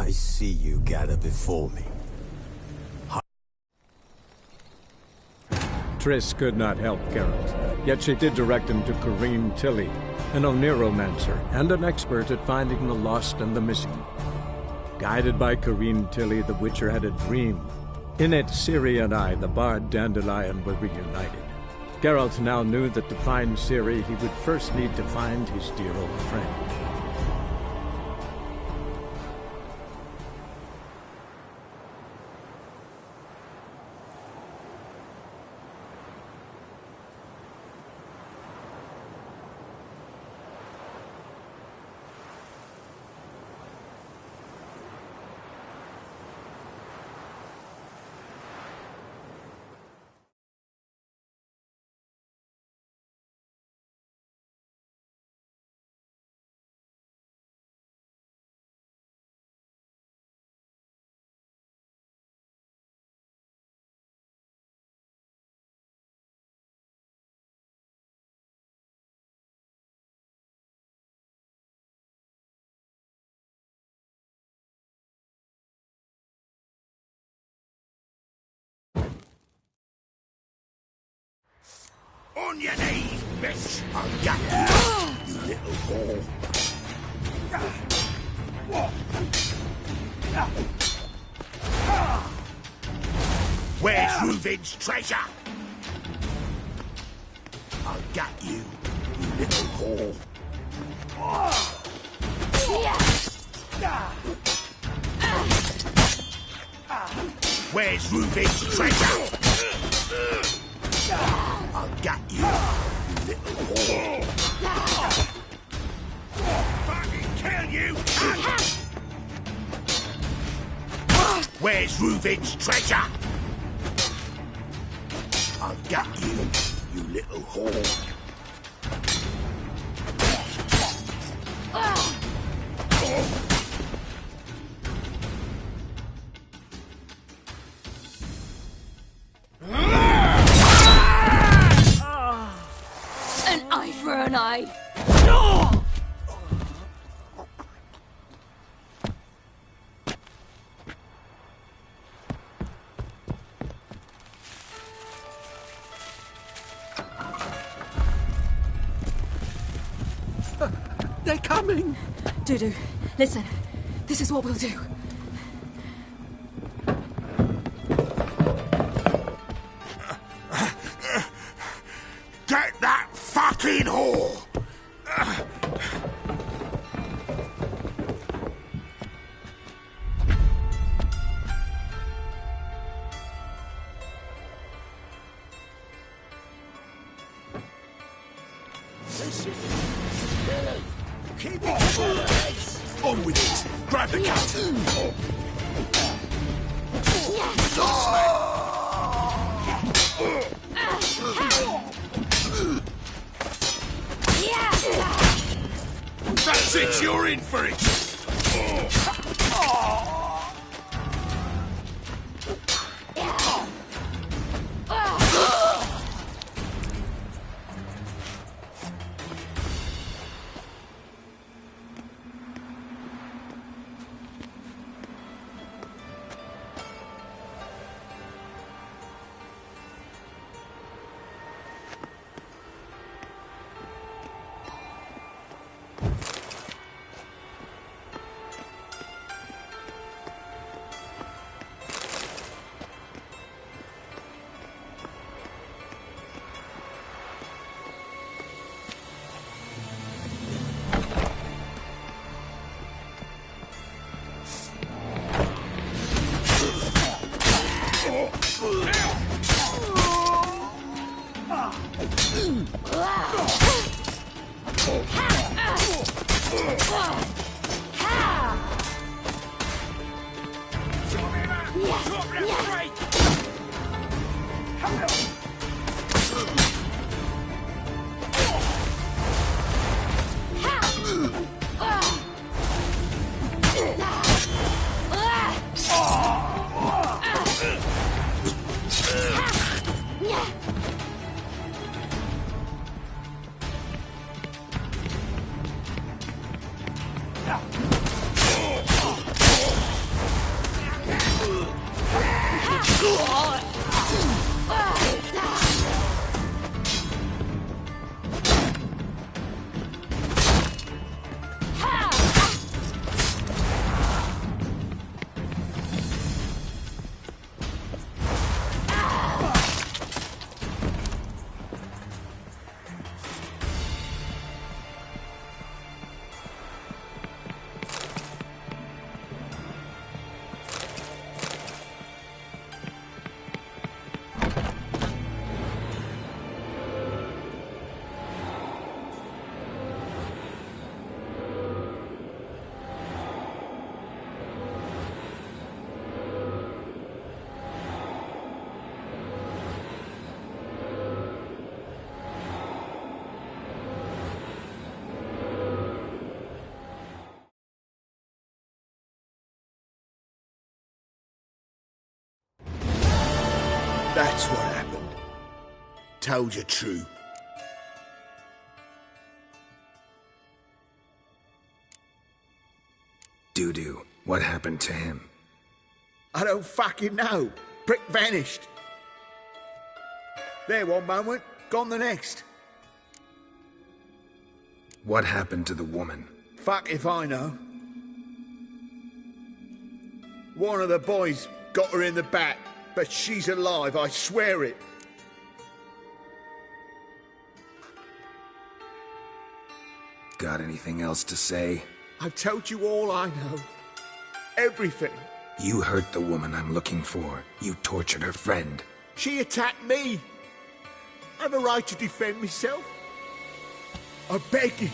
I see you gather before me. Triss could not help Geralt, yet she did direct him to Corrine Tilly, an Oniromancer and an expert at finding the lost and the missing. Guided by Corrine Tilly, the Witcher had a dream. In it, Ciri and I, the bard Dandelion, were reunited. Geralt now knew that to find Ciri, he would first need to find his dear old friend. On your knees, bitch! I'll get you, you little whore. Where's Reuven's treasure? I'll get you, you little whore. Where's Reuven's treasure? I'll get you, you little whore. Fucking kill you! Where's Reuven's treasure? I'll get you, you little whore. An eye for an eye. They're coming! Dudu, listen. This is what we'll do. Get that fucking whore! Keep it on with it! Grab the cat! That's it, you're in for it! That's what happened. Told you true. Doo-doo, what happened to him? I don't fucking know. Prick vanished. There one moment, gone the next. What happened to the woman? Fuck if I know. One of the boys got her in the back, but she's alive, I swear it. Got anything else to say? I've told you all I know. Everything. You hurt the woman I'm looking for. You tortured her friend. She attacked me. I have a right to defend myself. I beg you.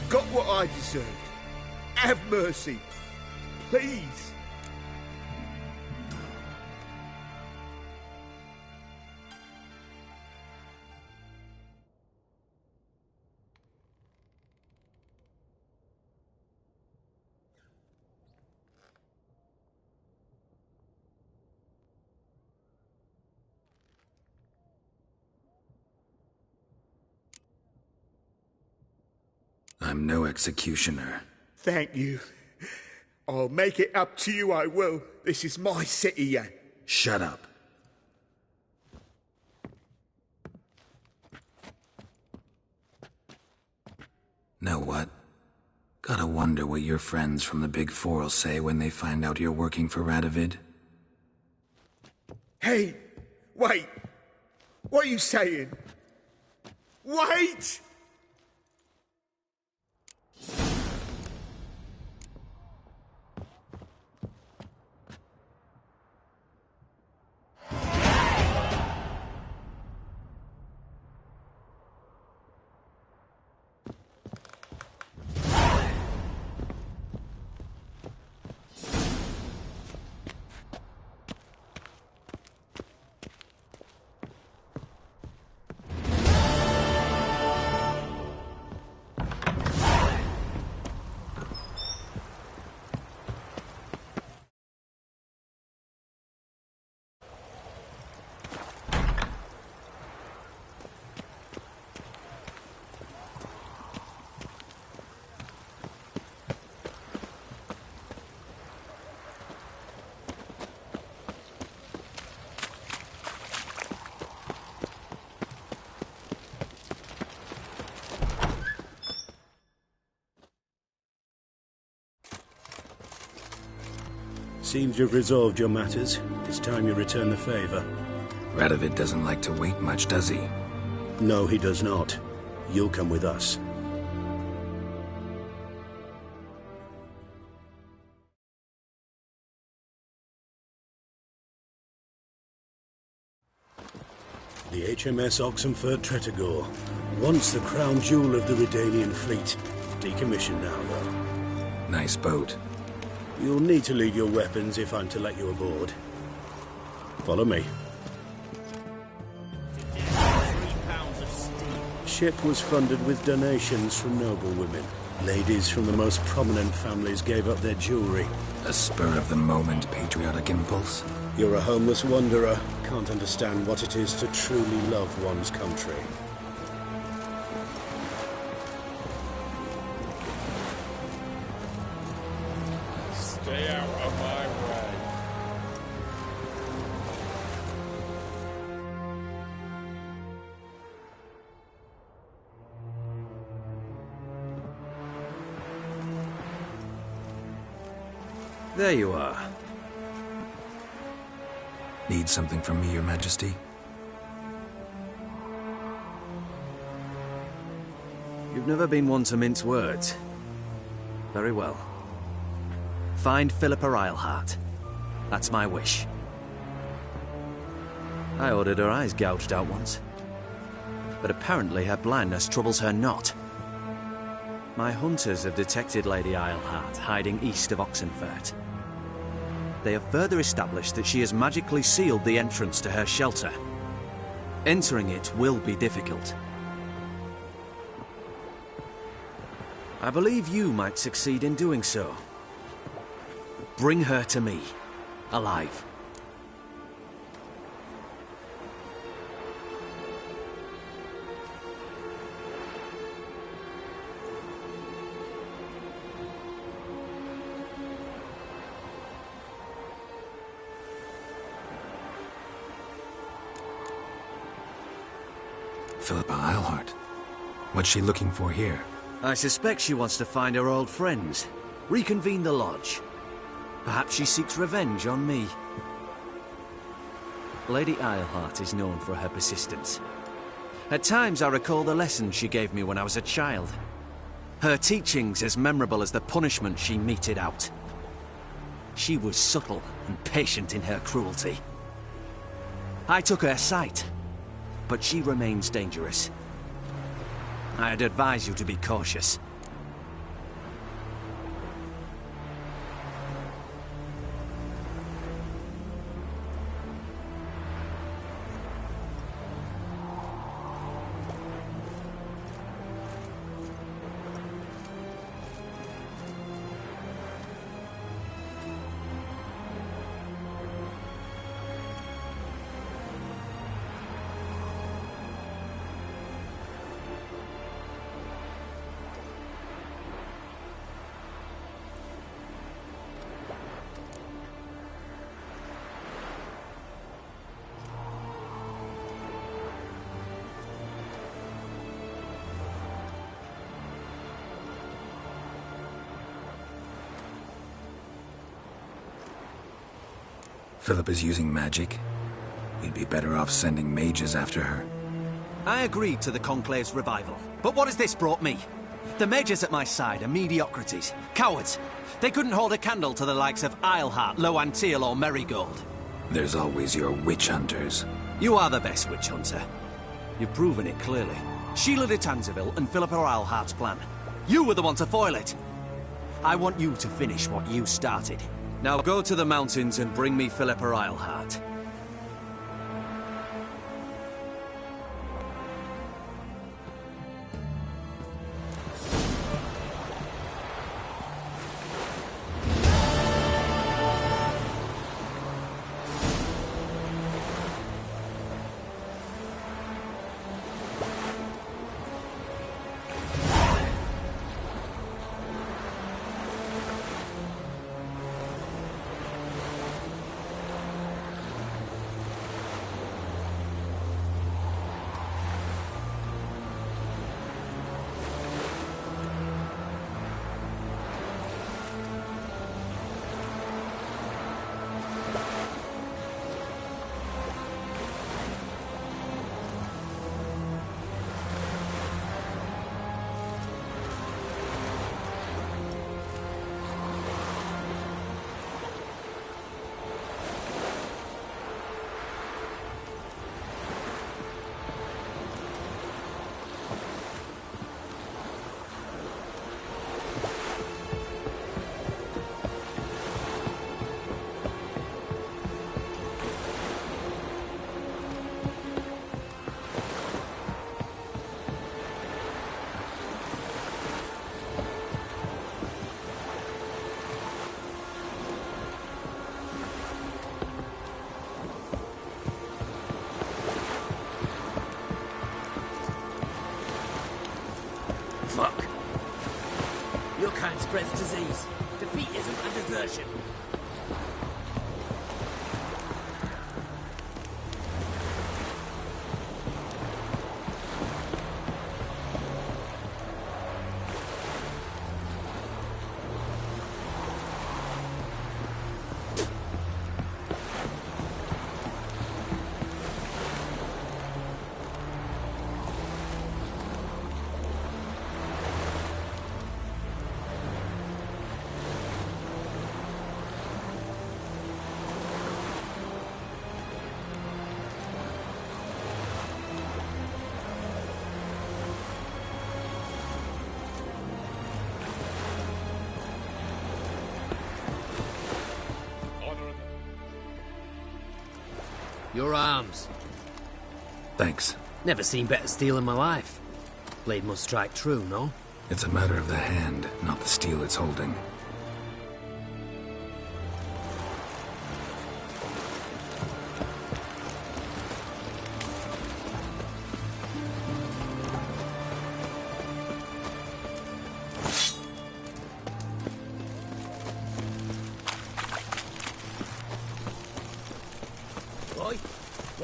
Got what I deserved. Have mercy. Please. I'm no executioner. Thank you. I'll make it up to you, I will. This is my city, yeah. Shut up. Know what? Gotta wonder what your friends from the Big Four will say when they find out you're working for Radovid. Hey, wait. What are you saying? Wait! Seems you've resolved your matters. It's time you return the favor. Radovid doesn't like to wait much, does he? No, he does not. You'll come with us. The HMS Oxenford Tretogor, once the crown jewel of the Redanian fleet. Decommissioned now, though. Nice boat. You'll need to leave your weapons if I'm to let you aboard. Follow me. Ship was funded with donations from noble women. Ladies from the most prominent families gave up their jewelry. A spur-of-the-moment patriotic impulse? You're a homeless wanderer. Can't understand what it is to truly love one's country. Stay out of my way. There you are. Need something from me, Your Majesty? You've never been one to mince words. Very well. Find Philippa Eilhart. That's my wish. I ordered her eyes gouged out once. But apparently her blindness troubles her not. My hunters have detected Lady Eilhart hiding east of Oxenfurt. They have further established that she has magically sealed the entrance to her shelter. Entering it will be difficult. I believe you might succeed in doing so. Bring her to me, alive. Philippa Eilhart. What's she looking for here? I suspect she wants to find her old friends, reconvene the lodge. Perhaps she seeks revenge on me. Lady Eilhart is known for her persistence. At times I recall the lessons she gave me when I was a child. Her teachings as memorable as the punishment she meted out. She was subtle and patient in her cruelty. I took her sight, but she remains dangerous. I'd advise you to be cautious. Philippa's using magic. We'd be better off sending mages after her. I agreed to the Conclave's revival, but what has this brought me? The mages at my side are mediocrities, cowards. They couldn't hold a candle to the likes of Eilhart, Loantil, or Merigold. There's always your witch hunters. You are the best witch hunter. You've proven it clearly. Sheila de Tanzeville and Philippa Eilhart's plan. You were the one to foil it. I want you to finish what you started. Now go to the mountains and bring me Philippa Eilhart. Fuck. Your kind spreads disease. Defeat isn't a desertion. Your arms. Thanks. Never seen better steel in my life. Blade must strike true, no? It's a matter of the hand, not the steel it's holding.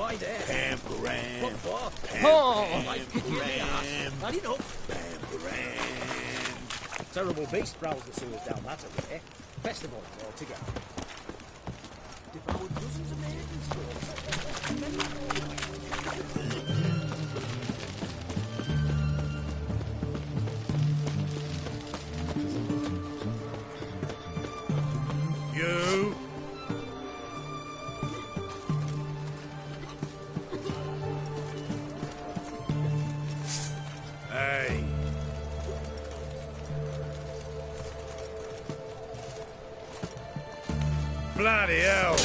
Why there? Pam-param. What for? Pam, Life could give me a hat. pam, Had enough. pam-param. Terrible beast prowls the sewers down that way. Best of all together. Devoured dozens of maidens. You. Hey. Bloody hell.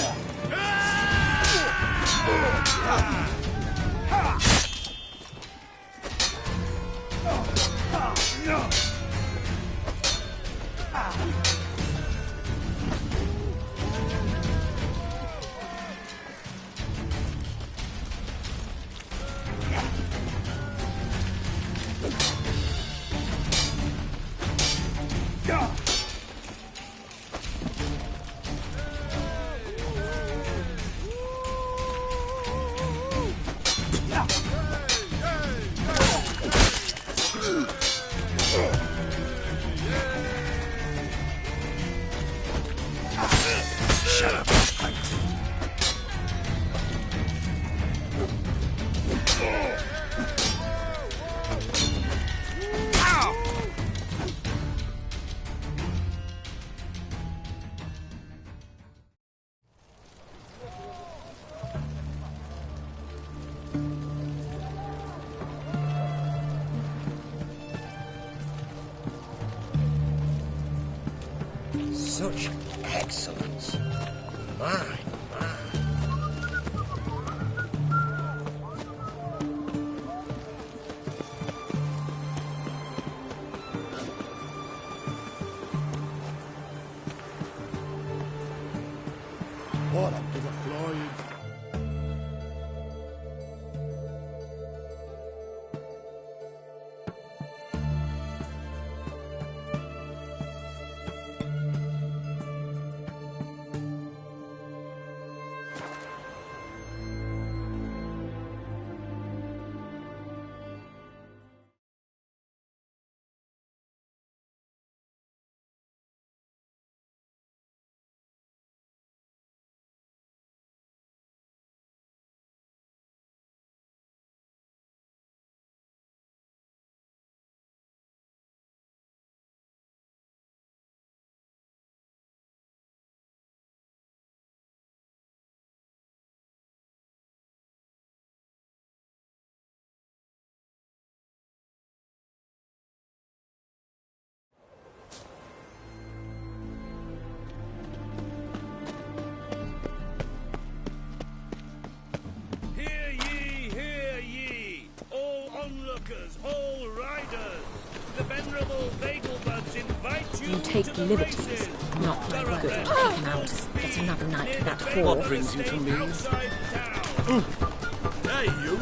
Shut up. Such excellence. My. What up to the flying? Hear ye, all onlookers, all riders. The venerable Bagelbuds invite you You take to the liberties, races. not my word. Take him out. It's another night for that whore. What brings you to me? Outside town. Hey, you.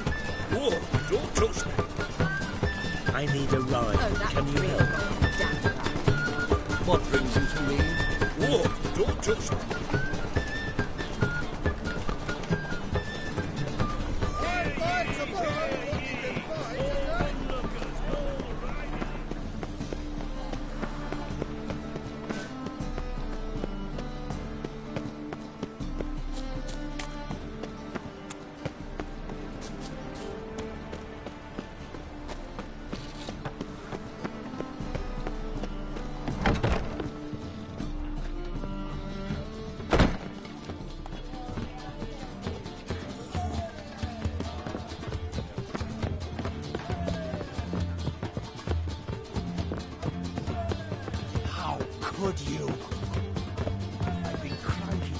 Whoa, don't touch me. I need a ride. Oh, that Can you really help? got me down. What brings you to me? Whoa, don't touch me. How could you? I've been cranky.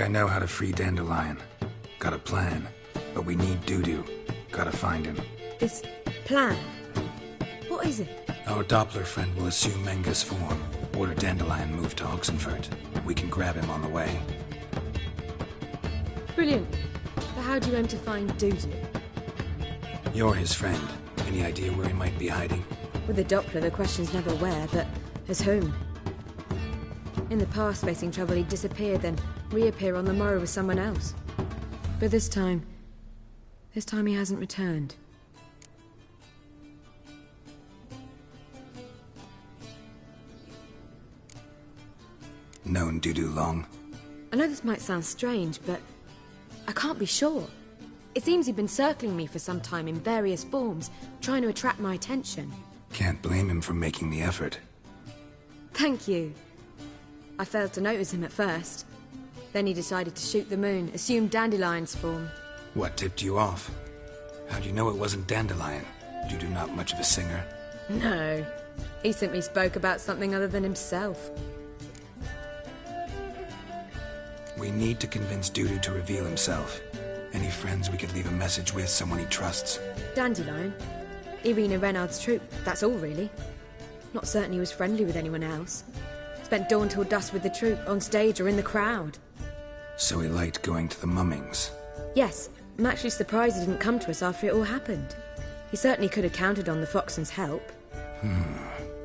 think I know how to free Dandelion. Got a plan. But we need Dudu. Gotta find him. This plan? What is it? Our Doppler friend will assume Menga's form. Order Dandelion moved to Oxenfurt. We can grab him on the way. Brilliant. But how do you aim to find Dudu? You're his friend. Any idea where he might be hiding? With the Doppler, the question's never where, but as whom. In the past, facing trouble, he'd disappear, then reappear on the morrow with someone else. But this time he hasn't returned. Known Dudu long? I know this might sound strange, but I can't be sure. It seems he'd been circling me for some time in various forms, trying to attract my attention. Can't blame him for making the effort. Thank you. I failed to notice him at first. Then he decided to shoot the moon, assume Dandelion's form. What tipped you off? How'd you know it wasn't Dandelion? Dudu not much of a singer? No. He simply spoke about something other than himself. We need to convince Dudu to reveal himself. Any friends we could leave a message with, someone he trusts? Dandelion. Irina Renard's troupe, that's all really. Not certain he was friendly with anyone else. Spent dawn till dusk with the troupe, on stage or in the crowd. So he liked going to the mummings? Yes, I'm actually surprised he didn't come to us after it all happened. He certainly could have counted on the Foxen's help.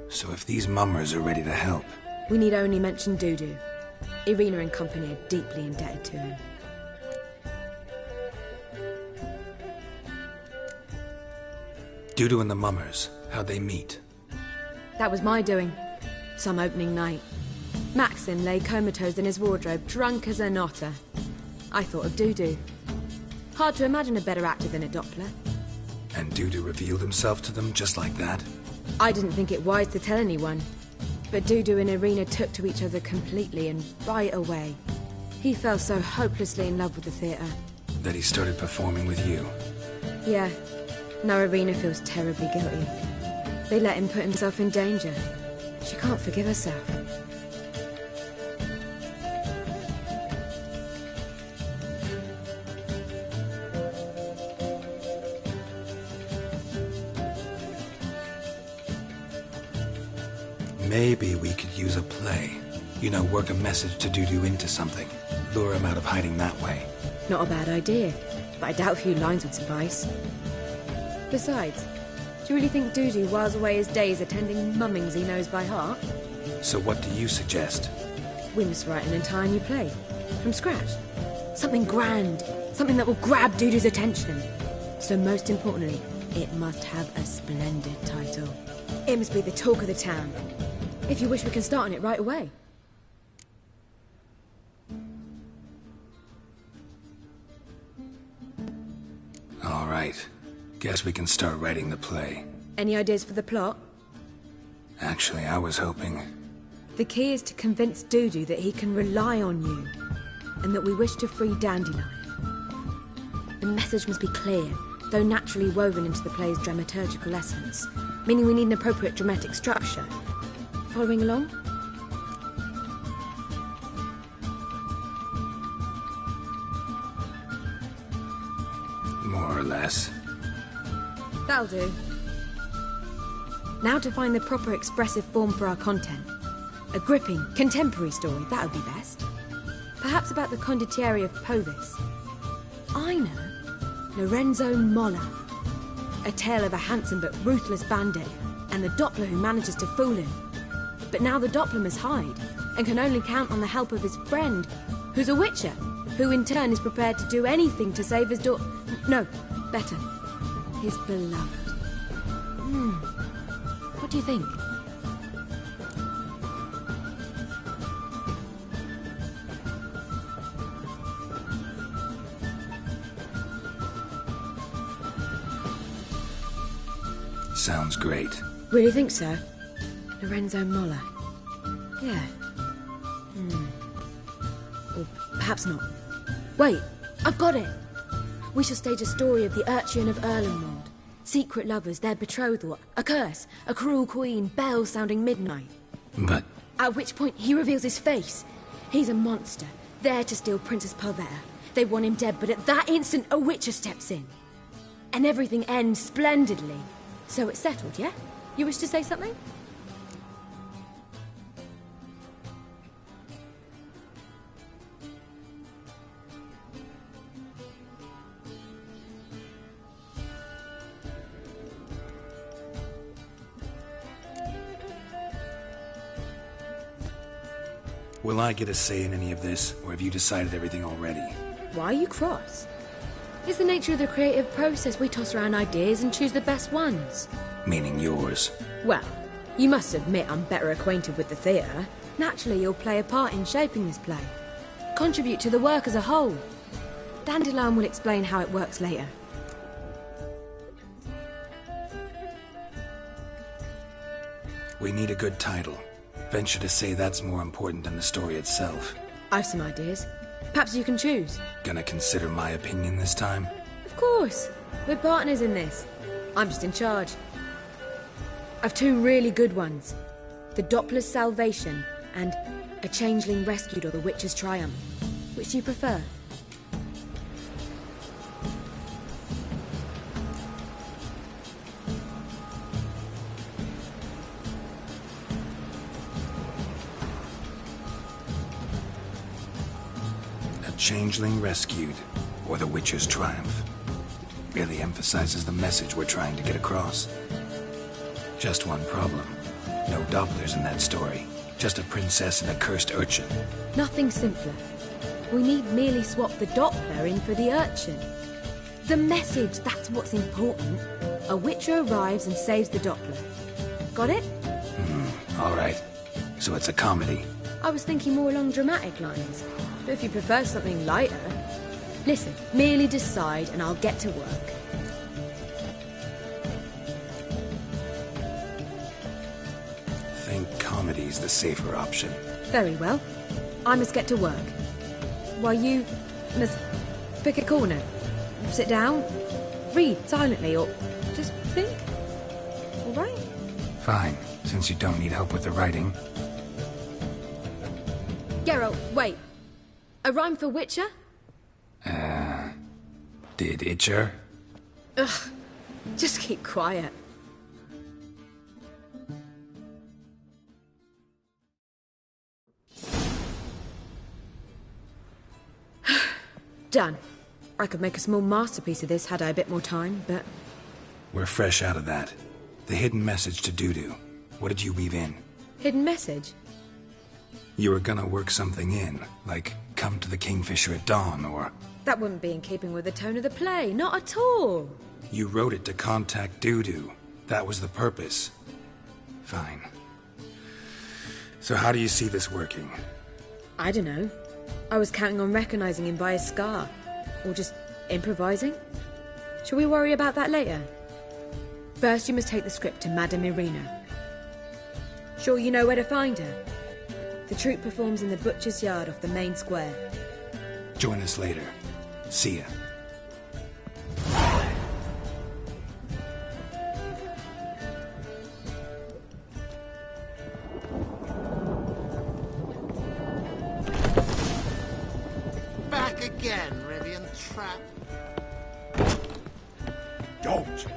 So if these mummers are ready to help... We need only mention Dudu. Irina and company are deeply indebted to him. Dudu and the mummers, how'd they meet? That was my doing. Some opening night. Maxim lay comatose in his wardrobe, drunk as an otter. I thought of Dudu. Hard to imagine a better actor than a Doppler. And Dudu revealed himself to them just like that? I didn't think it wise to tell anyone. But Dudu and Irina took to each other completely and right away. He fell so hopelessly in love with the theatre. That he started performing with you? Yeah. Now Irina feels terribly guilty. They let him put himself in danger. She can't forgive herself. Maybe we could use a play. You know, work a message to Dudu into something. Lure him out of hiding that way. Not a bad idea, but I doubt a few lines would suffice. Besides, do you really think Dudu whiles away his days attending mummings he knows by heart? So what do you suggest? We must write an entire new play. From scratch. Something grand. Something that will grab Dudu's attention. So most importantly, it must have a splendid title. It must be the talk of the town. If you wish, we can start on it right away. All right. Guess we can start writing the play. Any ideas for the plot? Actually, I was hoping... The key is to convince Dudu that he can rely on you, and that we wish to free Dandelion. The message must be clear, though naturally woven into the play's dramaturgical essence, meaning we need an appropriate dramatic structure. Following along? More or less. That'll do. Now to find the proper expressive form for our content. A gripping, contemporary story, that would be best. Perhaps about the condottieri of Povis. I know. Lorenzo Molla. A tale of a handsome but ruthless bandit, and the Doppler who manages to fool him. But now the Doppler must hide, and can only count on the help of his friend, who's a witcher, who in turn is prepared to do anything to save his No, better. His beloved. What do you think? Sounds great. Really think so? Lorenzo Molla. Yeah. Or perhaps not. Wait, I've got it! We shall stage a story of the Urchin of Erlenwald. Secret lovers, their betrothal, a curse, a cruel queen, bells sounding midnight. But... At which point he reveals his face. He's a monster, there to steal Princess Pavetta. They want him dead, but at that instant, a Witcher steps in. And everything ends splendidly. So it's settled, yeah? You wish to say something? Will I get a say in any of this, or have you decided everything already? Why are you cross? It's the nature of the creative process. We toss around ideas and choose the best ones. Meaning yours. Well, you must admit I'm better acquainted with the theatre. Naturally, you'll play a part in shaping this play. Contribute to the work as a whole. Dandelion will explain how it works later. We need a good title. Venture to say that's more important than the story itself. I've some ideas. Perhaps you can choose. Gonna consider my opinion this time? Of course. We're partners in this. I'm just in charge. I've two really good ones. The Doppler's Salvation and A Changeling Rescued or The Witcher's Triumph. Which do you prefer? Changeling Rescued, or The Witcher's Triumph. Really emphasizes the message we're trying to get across. Just one problem. No Dopplers in that story. Just a princess and a cursed urchin. Nothing simpler. We need merely swap the Doppler in for the urchin. The message, that's what's important. A Witcher arrives and saves the Doppler. Got it? All right. So it's a comedy. I was thinking more along dramatic lines. But if you prefer something lighter... Listen, merely decide and I'll get to work. Think comedy's the safer option. Very well. I must get to work. While you must pick a corner. Sit down, read silently, or just think. All right? Fine, since you don't need help with the writing. Geralt, wait. A rhyme for Witcher? Did Itcher? Ugh. Just keep quiet. Done. I could make a small masterpiece of this had I a bit more time, but... We're fresh out of that. The hidden message to Dudu. What did you weave in? Hidden message? You were gonna work something in, like come to the Kingfisher at dawn, or... That wouldn't be in keeping with the tone of the play, not at all. You wrote it to contact Dudu. That was the purpose. Fine. So how do you see this working? I don't know. I was counting on recognizing him by his scar. Or just improvising. Shall we worry about that later? First, you must take the script to Madame Irina. Sure you know where to find her? The troupe performs in the butcher's yard off the main square. Join us later. See ya. Back again, Rivian Trap. Don't!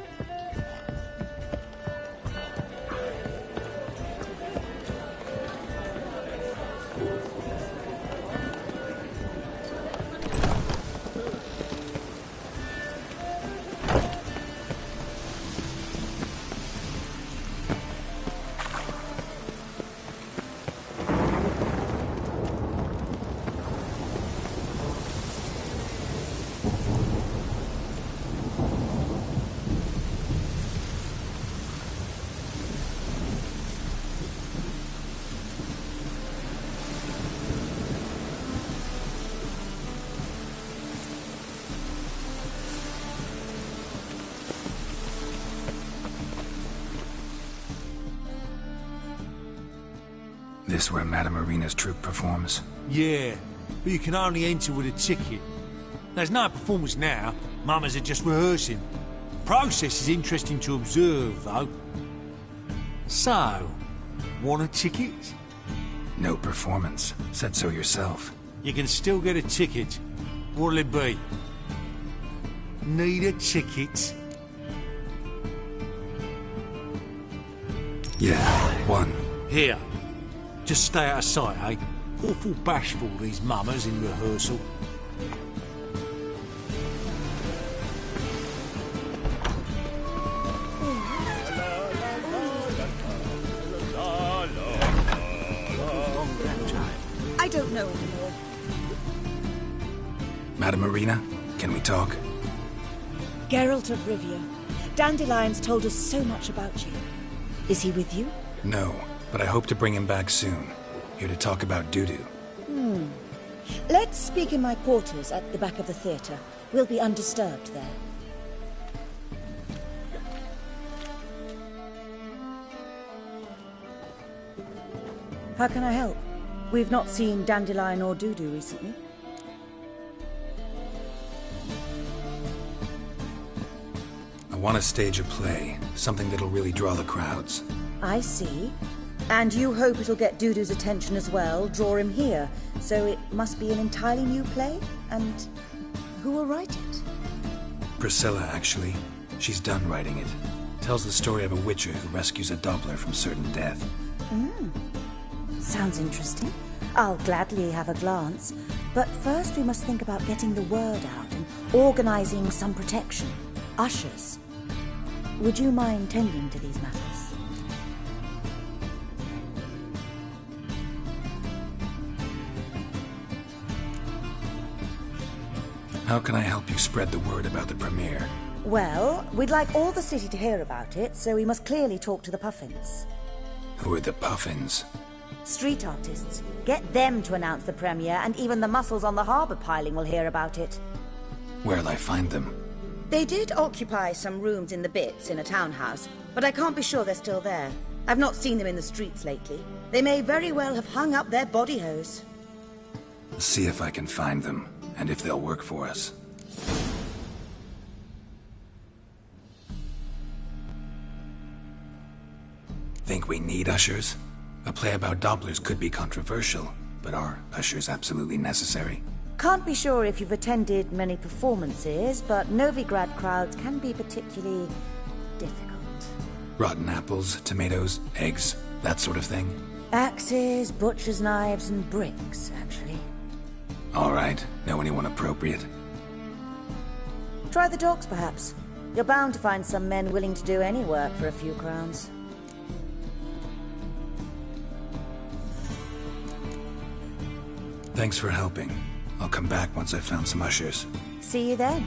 This where Madame Irina's troupe performs? Yeah, but you can only enter with a ticket. There's no performance now. Mamas are just rehearsing. Process is interesting to observe, though. So, want a ticket? No performance. Said so yourself. you can still get a ticket. What'll it be? Need a ticket? Yeah, one. Here. Just stay out of sight, eh? Awful bashful, these mummers in rehearsal. I don't know anymore. Madam Marina, can we talk? Geralt of Rivia. Dandelion's told us so much about you. Is he with you? No, but I hope to bring him back soon. Here to talk about doo-doo. Let's speak in my quarters at the back of the theatre. We'll be undisturbed there. How can I help? We've not seen Dandelion or Dudu recently. I want to stage a play, something that'll really draw the crowds. I see. And you hope it'll get Dudu's attention as well, draw him here. So it must be an entirely new play? And who will write it? Priscilla, actually. She's done writing it. Tells the story of a witcher who rescues a Doppler from certain death. Sounds interesting. I'll gladly have a glance. But first we must think about getting the word out and organizing some protection. Ushers. Would you mind tending to these matters? How can I help you spread the word about the premiere? Well, we'd like all the city to hear about it, so we must clearly talk to the Puffins. Who are the Puffins? Street artists. Get them to announce the premiere, and even the muscles on the harbour piling will hear about it. Where'll I find them? They did occupy some rooms in the Bits in a townhouse, but I can't be sure they're still there. I've not seen them in the streets lately. They may very well have hung up their body hose. See if I can find them, and if they'll work for us. Think we need ushers? A play about Dopplers could be controversial, but are ushers absolutely necessary? Can't be sure if you've attended many performances, but Novigrad crowds can be particularly difficult. Rotten apples, tomatoes, eggs, that sort of thing? Axes, butcher's knives, and bricks, actually. All right. Know anyone appropriate? Try the dogs, perhaps. You're bound to find some men willing to do any work for a few crowns. Thanks for helping. I'll come back once I've found some ushers. See you then.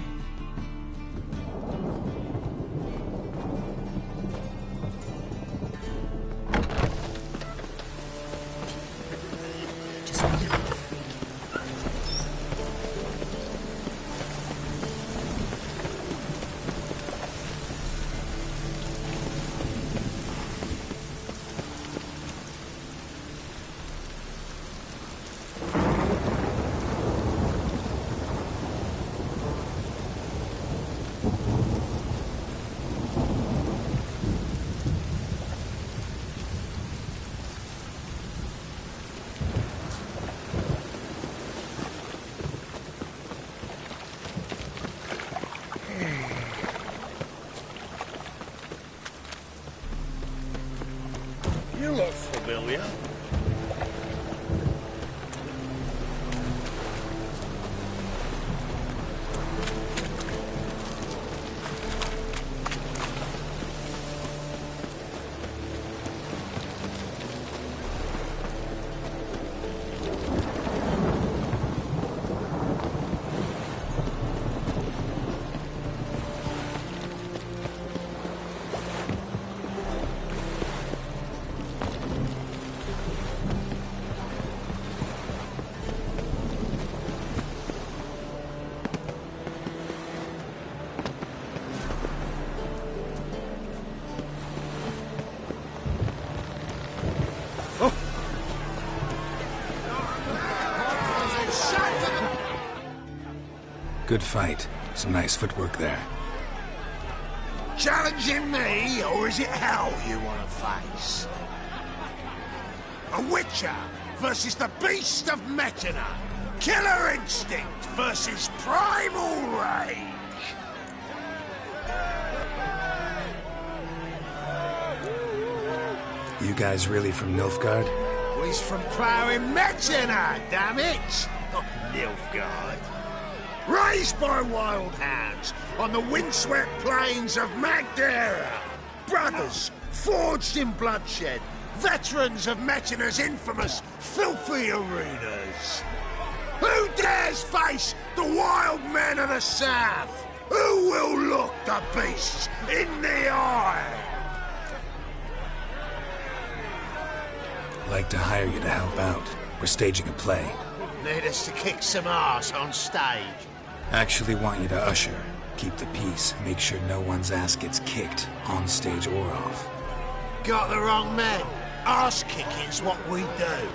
You look familiar. Good fight. Some nice footwork there. Challenging me, or is it hell you want to face? A Witcher versus the Beast of Mechana. Killer instinct versus primal rage. You guys really from Nilfgaard? We's from ploughing Metzina, damn it! Not Nilfgaard. Raised by wild hounds on the windswept plains of Magdera. Brothers, forged in bloodshed. Veterans of Metzina's infamous filthy arenas. Who dares face the wild men of the south? Who will look the beasts in the eye? I'd like to hire you to help out. We're staging a play. Need us to kick some ass on stage? Actually want you to usher. Keep the peace. Make sure no one's ass gets kicked, on stage or off. Got the wrong man. Ass kicking's what we do.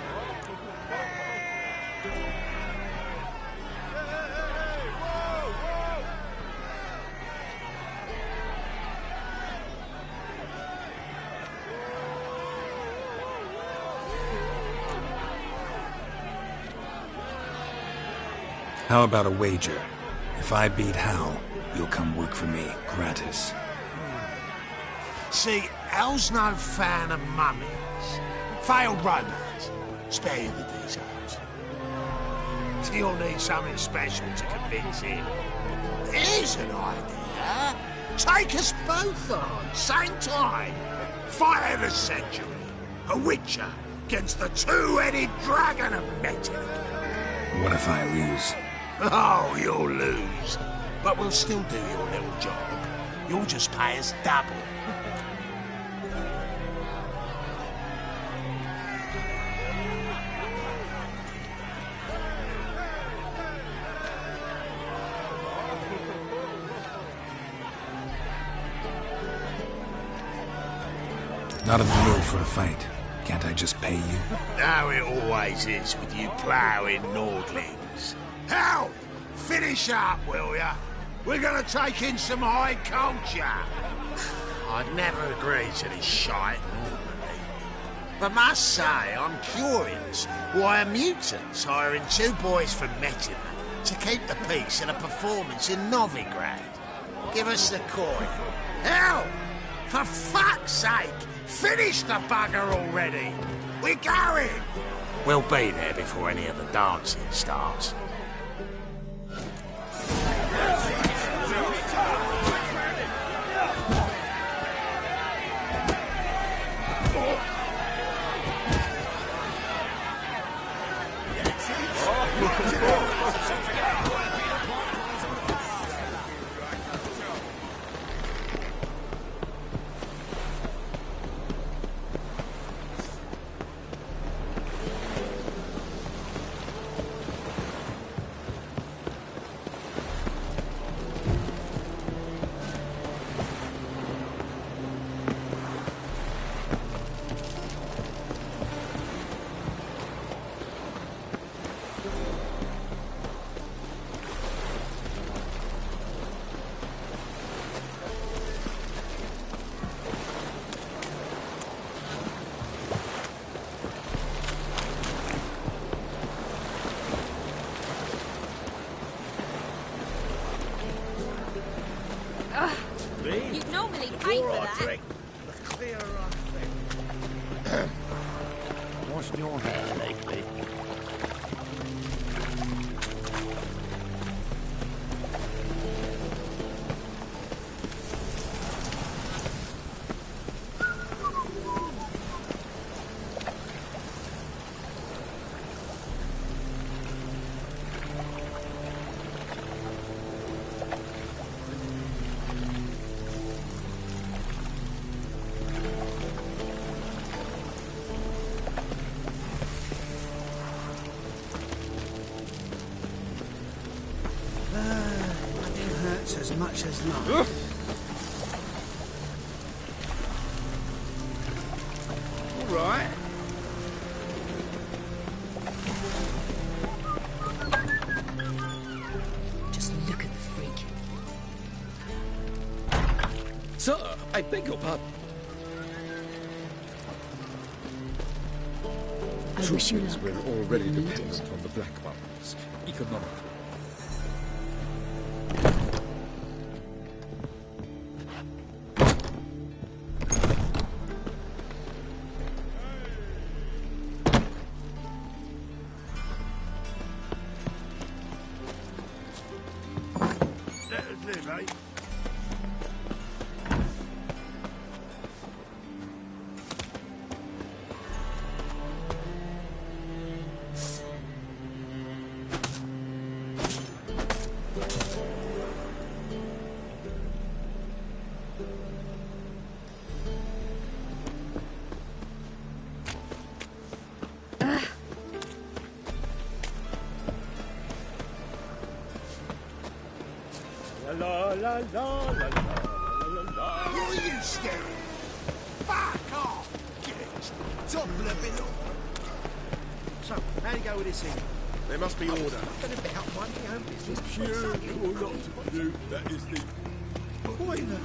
How about a wager? If I beat Hal, you'll come work for me, gratis. See, Hal's no fan of mummies. Failed romance. Spare you the details. You'll need something special to convince him. Here's an idea. Take us both on, same time. Fight of the century. A witcher against the two-headed dragon of Metzina. What if I lose? Oh, you'll lose. But we'll still do your little job. You'll just pay us double. Not in the mood for a fight. Can't I just pay you? How it always is with you ploughing Nordlings. Hell! Finish up, will ya? We're gonna take in some high culture. I'd never agree to this shite normally. But must say, I'm curious why a mutant's hiring two boys from Metzina to keep the peace at a performance in Novigrad. Give us the coin. Hell! For fuck's sake! Finish the bugger already! We're going! We'll be there before any of the dancing starts. You'd normally pay for that. What's your hair lately? As much as not. All right. Just look at the freak. Sir, I beg your pardon. I wish you luck. We're already dependent on the black ones. Ikut mama. Let us live, eh? La la la la la la la. What are you staring at? Fuck off! Get top level. So, how do you go with this thing? There must be order. Nothing about my own business. Pure or not to do, that is the Pointer.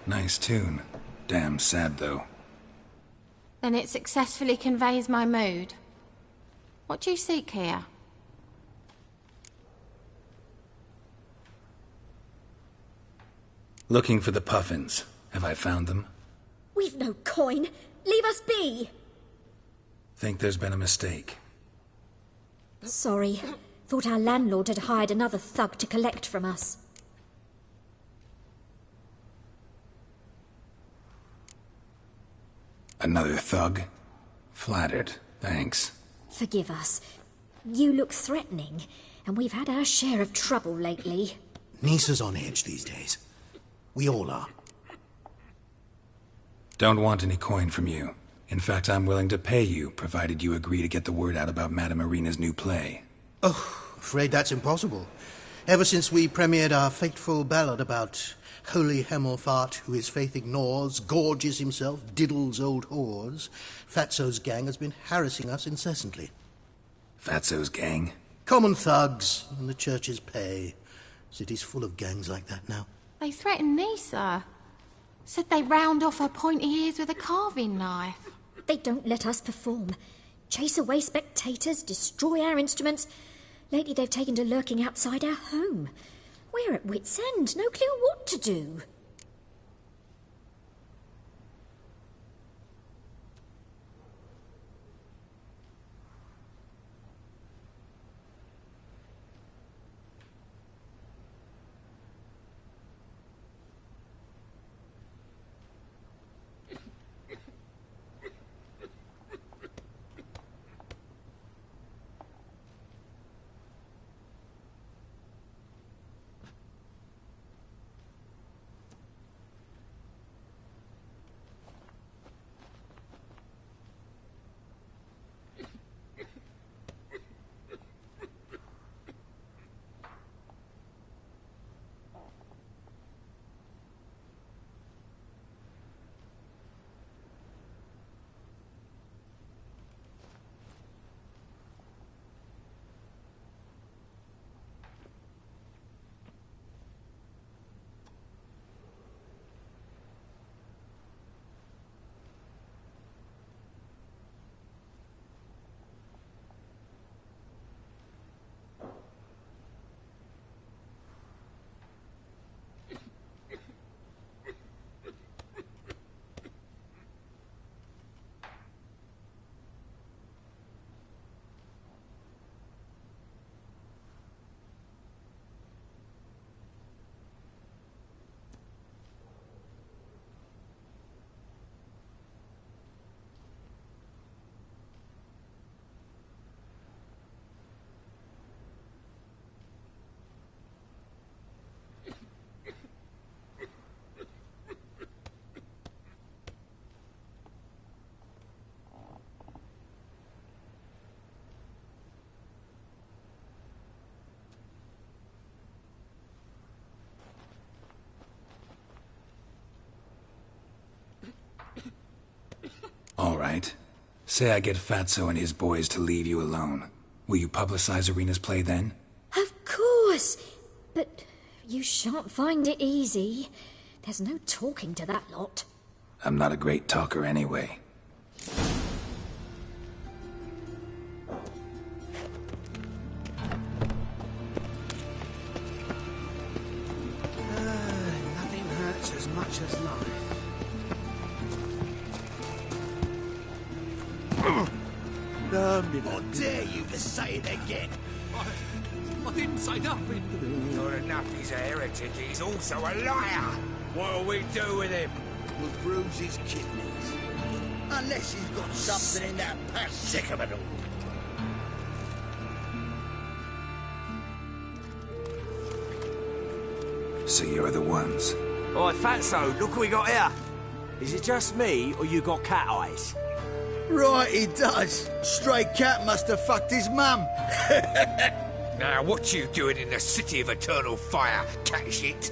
Nice tune. Damn sad, though. Then it successfully conveys my mood. What do you seek here? Looking for the puffins. Have I found them? We've no coin. Leave us be. Think there's been a mistake. Sorry. Thought our landlord had hired another thug to collect from us. Another thug? Flattered. Thanks. Forgive us. You look threatening, and we've had our share of trouble lately. Nisa's on edge these days. We all are. Don't want any coin from you. In fact, I'm willing to pay you, provided you agree to get the word out about Madame Marina's new play. Oh, afraid that's impossible. Ever since we premiered our fateful ballad about Holy Hemelfart, who his faith ignores, gorges himself, diddles old whores, Fatso's gang has been harassing us incessantly. Fatso's gang? Common thugs in the church's pay. City's full of gangs like that now. They threatened Nisa. Said they round off her pointy ears with a carving knife. They don't let us perform. Chase away spectators, destroy our instruments. Lately they've taken to lurking outside our home. We're at wit's end, no clue what to do. right. Say I get Fatso and his boys to leave you alone. Will you publicize Arena's play then? Of course. But you shan't find it easy. There's no talking to that lot. I'm not a great talker anyway. Nothing hurts as much as life. How dare you to say it again? I didn't say nothing. Not enough he's a heretic, he's also a liar. What'll we do with him? We'll bruise his kidneys. Unless he's got something in that patch. Sick of it all. So you're the ones. Oi, Fatso, look what we got here. Is it just me, or you got cat eyes? Right, he does. Stray cat must have fucked his mum. Now, what you doing in the city of eternal fire, cat shit?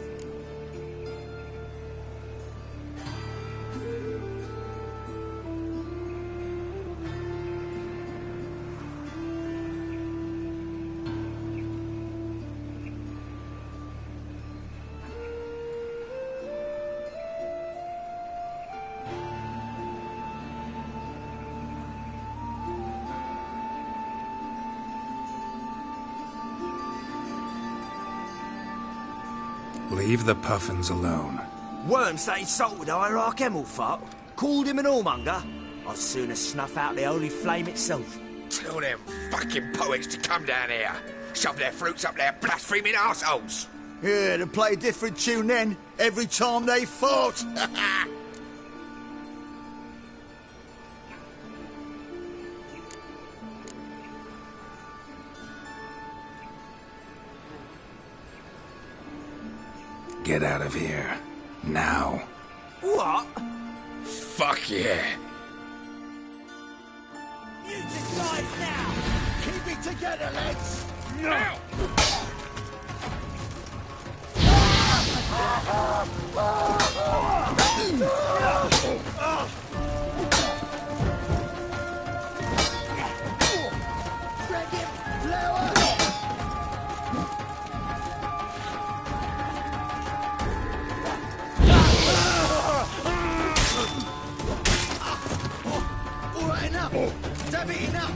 Leave the puffins alone. Worms that insulted Hierarch Emelfart, called him an whoremonger. I'd sooner snuff out the holy flame itself. Tell them fucking poets to come down here. Shove their fruits up their blaspheming arseholes. Yeah, to play a different tune then, every time they fought. Get out of here. Now. What? Fuck yeah. You decide now. Keep it together, lads. Now! All right, enough. Stab it enough.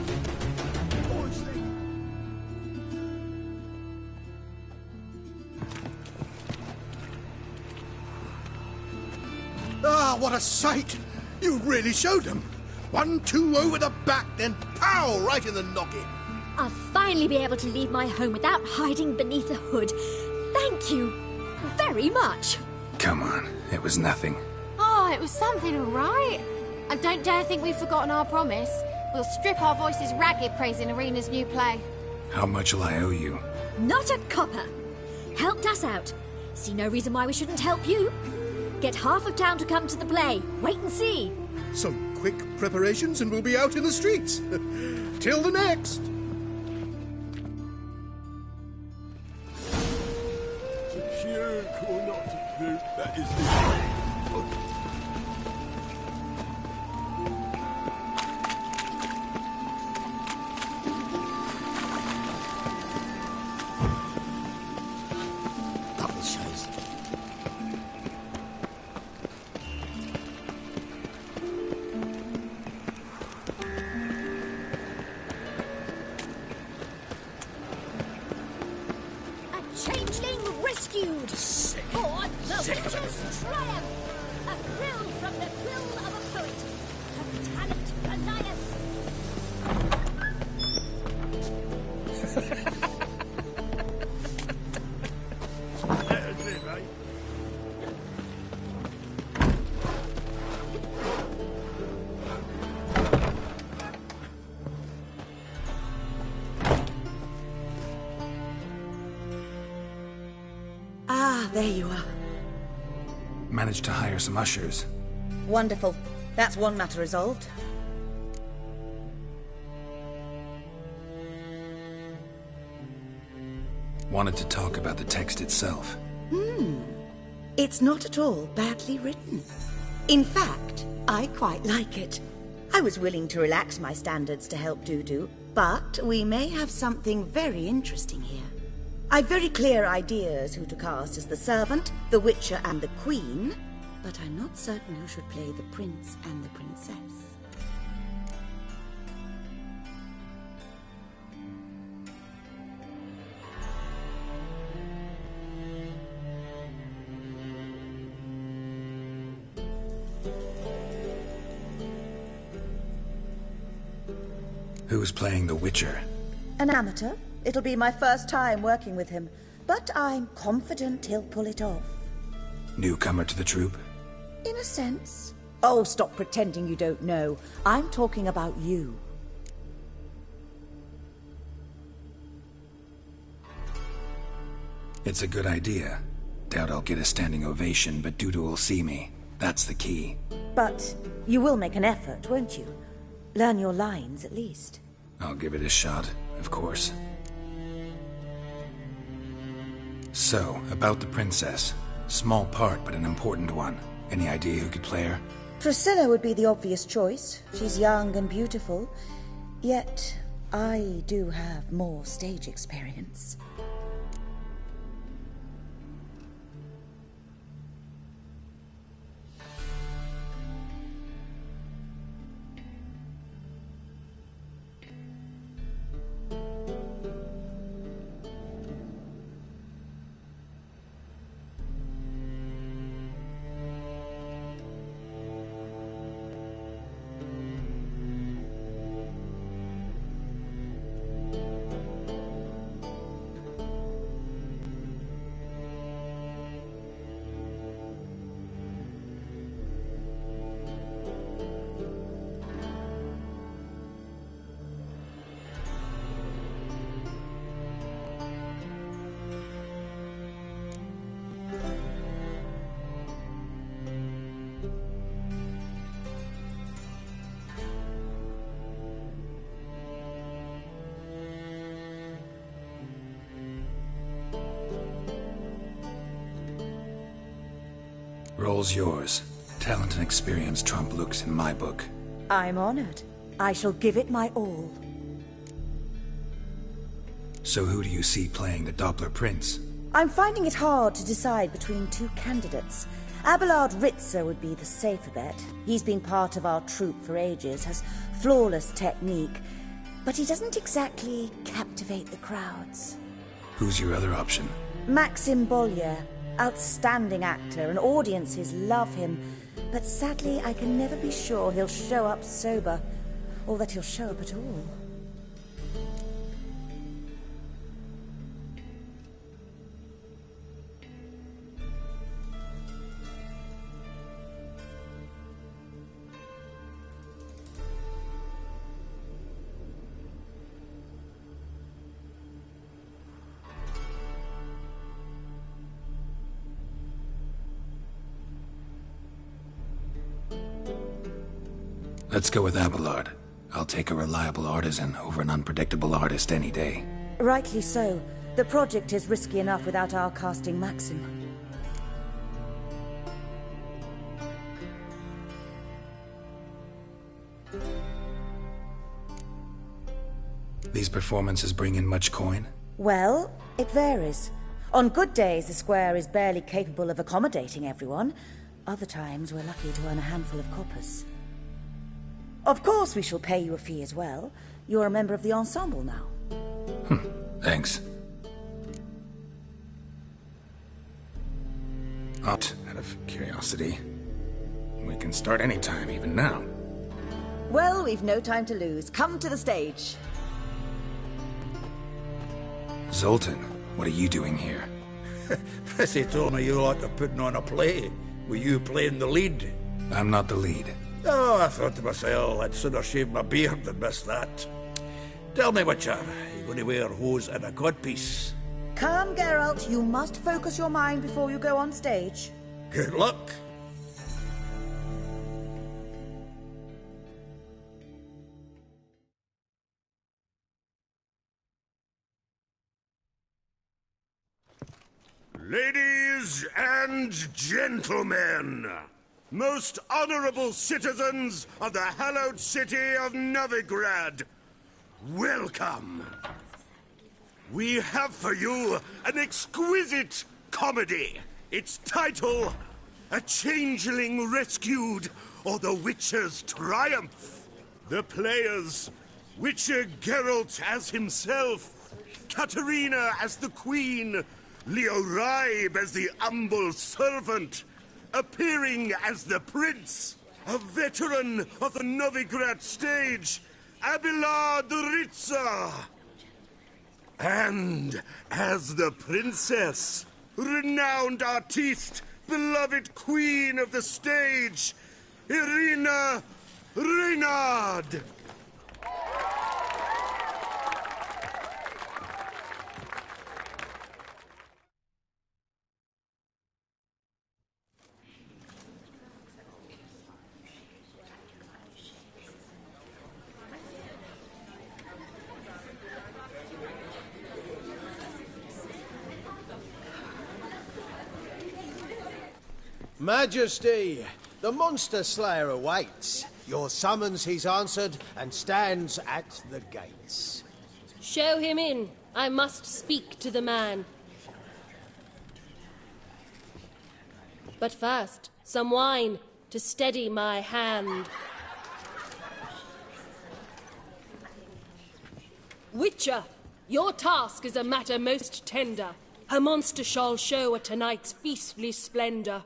Ah, what a sight! You really showed them. 1-2 over the back, then pow, right in the noggin. I'll finally be able to leave my home without hiding beneath a hood. Thank you very much. Come on, it was nothing. Oh, it was something, all right. And don't dare think we've forgotten our promise. We'll strip our voices ragged praising Arena's new play. How much will I owe you? Not a copper. Helped us out. See no reason why we shouldn't help you. Get half of town to come to the play. Wait and see. Some quick preparations and we'll be out in the streets. Till the next. To puke or not to puke, that is the... Double chase. Changeling rescued! For the witch's triumph! A thrill from the quill of a poet! A talent Goliath! Ah, there you are. Managed to hire some ushers. Wonderful. That's one matter resolved. Wanted to talk about the text itself. It's not at all badly written. In fact, I quite like it. I was willing to relax my standards to help Dudu, but we may have something very interesting here. I've very clear ideas who to cast as the servant, the Witcher and the Queen, but I'm not certain who should play the Prince and the Princess. Who's playing the Witcher? An amateur. It'll be my first time working with him, but I'm confident he'll pull it off. Newcomer to the troupe? In a sense. Oh, stop pretending you don't know. I'm talking about you. It's a good idea. Doubt I'll get a standing ovation, but Dudu will see me. That's the key. But you will make an effort, won't you? Learn your lines, at least. I'll give it a shot, of course. So, about the princess. Small part, but an important one. Any idea who could play her? Priscilla would be the obvious choice. She's young and beautiful. Yet, I do have more stage experience. Role's yours. Talent and experience trump looks in my book. I'm honored. I shall give it my all. So who do you see playing the Doppler Prince? I'm finding it hard to decide between two candidates. Abelard Ritzer would be the safer bet. He's been part of our troupe for ages, has flawless technique, but he doesn't exactly captivate the crowds. Who's your other option? Maxim Bollier. Outstanding actor, and audiences love him. But sadly, I can never be sure he'll show up sober, or that he'll show up at all. Let's go with Abelard. I'll take a reliable artisan over an unpredictable artist any day. Rightly so. The project is risky enough without our casting Maxim. These performances bring in much coin? Well, it varies. On good days, the square is barely capable of accommodating everyone. Other times, we're lucky to earn a handful of coppers. Of course we shall pay you a fee as well. You're a member of the ensemble now. Thanks. Out of curiosity. We can start any time, even now. Well, we've no time to lose. Come to the stage. Zoltan, what are you doing here? Prissy told me you like to putting on a play. Were you playing the lead? I'm not the lead. Oh, I thought to myself, I'd sooner shave my beard than miss that. Tell me, Witcher, are you going to wear hose and a codpiece? Calm, Geralt. You must focus your mind before you go on stage. Good luck. Ladies and gentlemen, Most honorable citizens of the hallowed city of Novigrad, welcome. We have for you an exquisite comedy. Its title, A Changeling Rescued, or The Witcher's Triumph. The players, Witcher Geralt as himself, Katarina as the Queen, Leo Raib as the humble servant, appearing as the Prince, a veteran of the Novigrad stage, Abelard Ritza. And as the Princess, renowned artiste, beloved Queen of the stage, Irina Reynard. Majesty, the monster slayer awaits. Your summons he's answered and stands at the gates. Show him in. I must speak to the man. But first, some wine to steady my hand. Witcher, your task is a matter most tender. A monster shall show at tonight's feastly splendor.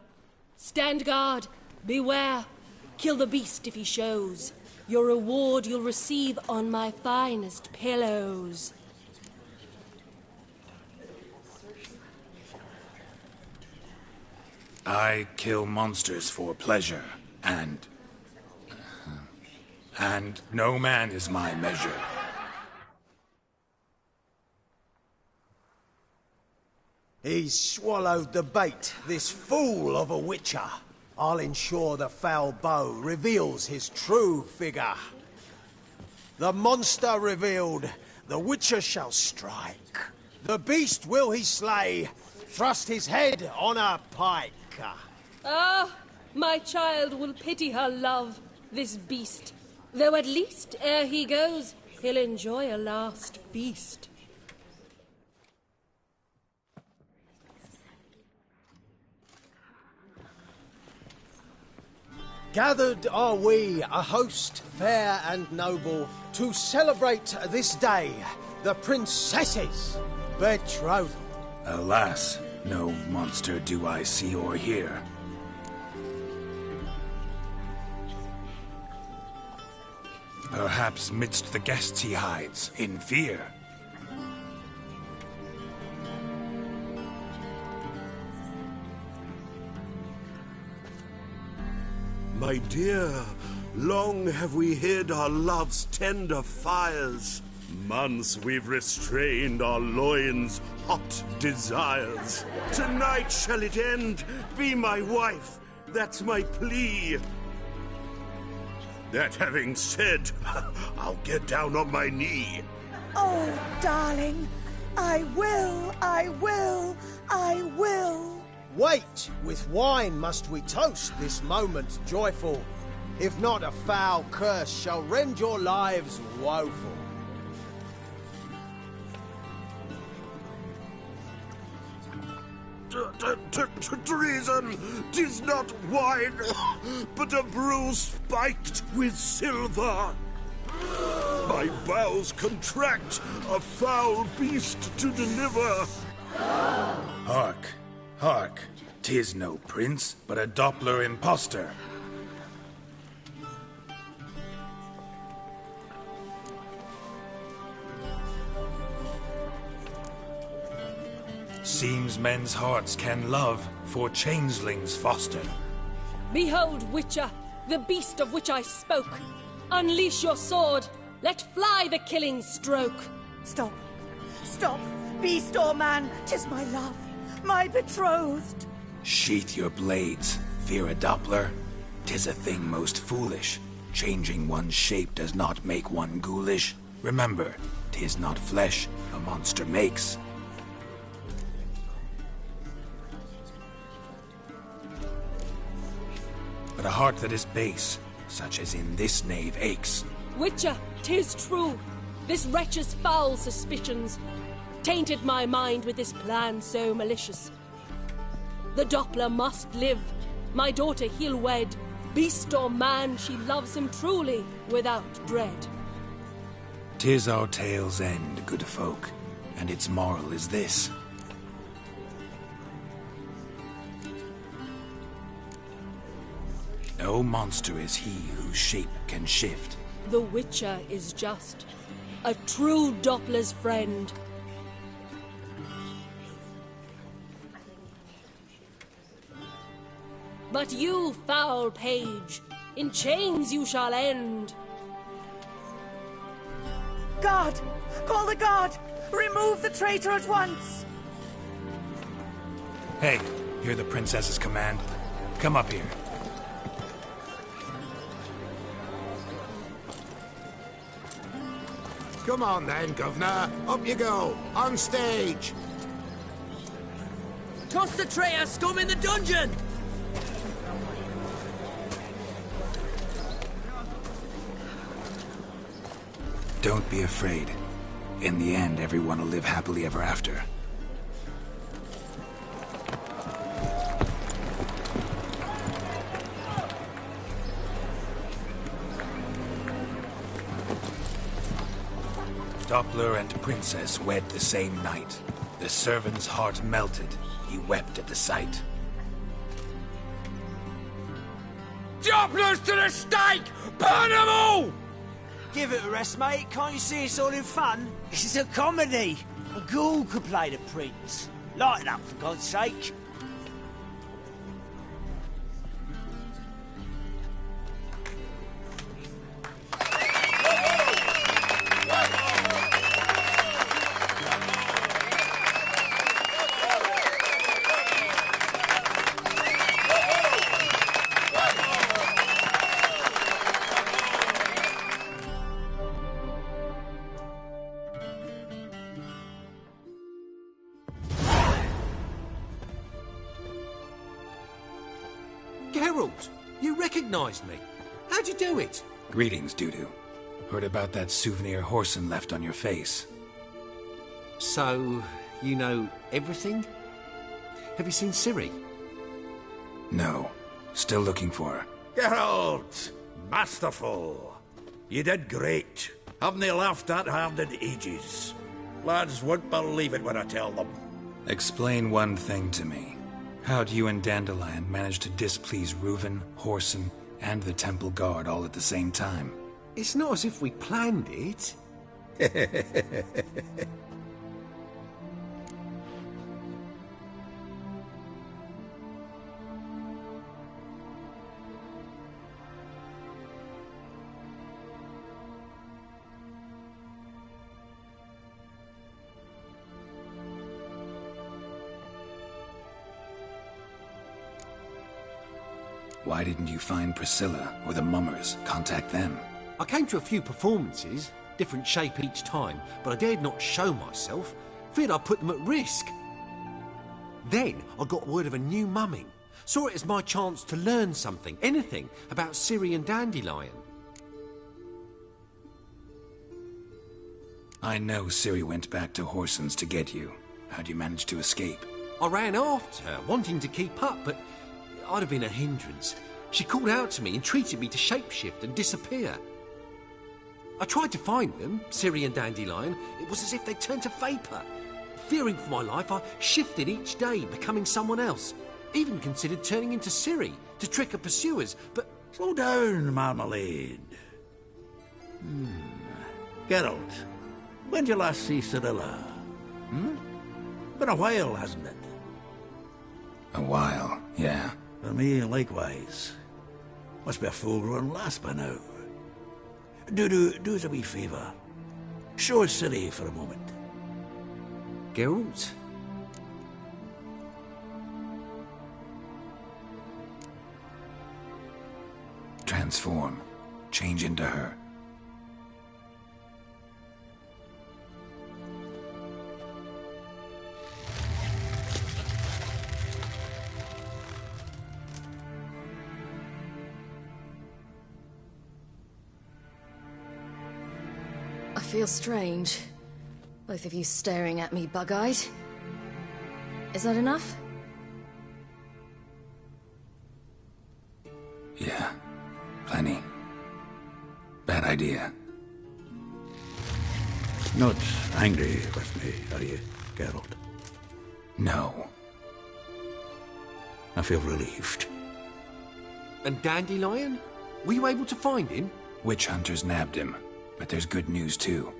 Stand guard, beware, kill the beast if he shows. Your reward you'll receive on my finest pillows. I kill monsters for pleasure, and no man is my measure. He's swallowed the bait, this fool of a witcher. I'll ensure the foul bow reveals his true figure. The monster revealed, the witcher shall strike. The beast will he slay, thrust his head on a pike. Ah, my child will pity her love, this beast. Though at least, ere he goes, he'll enjoy a last feast. Gathered are we, a host fair and noble, to celebrate this day, the princess's betrothal. Alas, no monster do I see or hear. Perhaps midst the guests he hides, in fear. My dear, long have we hid our love's tender fires. Months we've restrained our loins' hot desires. Tonight shall it end, be my wife, that's my plea. That having said, I'll get down on my knee. Oh, darling, I will, I will, I will. Wait, with wine must we toast this moment joyful. If not, a foul curse shall rend your lives woeful. Treason! 'Tis not wine, but a brew spiked with silver. My bowels contract, a foul beast to deliver. Hark, hark, 'tis no prince, but a Doppler impostor. Seems men's hearts can love, for changelings foster. Behold, Witcher, the beast of which I spoke. Unleash your sword. Let fly the killing stroke. Stop. Stop. Beast or man, 'tis my love, my betrothed. Sheath your blades, fear a Doppler. 'Tis a thing most foolish. Changing one's shape does not make one ghoulish. Remember, 'tis not flesh a monster makes. but a heart that is base, such as in this knave aches. Witcher, 'tis true. This wretch's foul suspicions tainted my mind with this plan so malicious. The Doppler must live. My daughter he'll wed. Beast or man, she loves him truly, without dread. 'Tis our tale's end, good folk, and its moral is this. No monster is he whose shape can shift. The Witcher is just a true Doppler's friend. But you, foul page, in chains you shall end. Guard! Call the guard! Remove the traitor at once! Hey, hear the princess's command? Come up here. Come on then, Governor. Up you go. On stage. Toss the traitor scum in the dungeon! Don't be afraid. In the end, everyone will live happily ever after. Doppler and Princess wed the same night. The servant's heart melted. He wept at the sight. Dopplers to the stake! Burn them all! Give it a rest, mate. Can't you see it's all in fun? This is a comedy. A ghoul could play the prince. Lighten up, for God's sake. Geralt, you recognized me. How'd you do it? Greetings, Dudu. Heard about that souvenir Horson left on your face. So, you know everything? Have you seen Ciri? No. Still looking for her. Geralt! Masterful! You did great. Haven't they laughed that hard in ages? Lads won't believe it when I tell them. Explain one thing to me. How'd you and Dandelion manage to displease Reuven, Horson, and the Temple Guard all at the same time? It's not as if we planned it. Why didn't you find Priscilla or the Mummers? Contact them. I came to a few performances, different shape each time, but I dared not show myself, feared I'd put them at risk. Then I got word of a new mumming. Saw it as my chance to learn something, anything, about Ciri and Dandelion. I know Ciri went back to Horson's to get you. How'd you manage to escape? I ran after her, wanting to keep up, but I'd have been a hindrance. She called out to me, entreated me to shapeshift and disappear. I tried to find them, Ciri and Dandelion. It was as if they turned to vapour. Fearing for my life, I shifted each day, becoming someone else. Even considered turning into Ciri to trick her pursuers, but... Slow down, Marmalade. Geralt, when did you last see Cyrilla? Been a while, hasn't it? A while, yeah. For me, likewise. Must be a full-grown lass by now. Do us a wee favour. Show us Ciri for a moment. Geralt? Transform. Change into her. feel strange. Both of you staring at me bug-eyed. Is that enough? Yeah, plenty. Bad idea. Not angry with me, are you, Geralt? No. I feel relieved. And Dandelion? Were you able to find him? Witch hunters nabbed him, but there's good news too.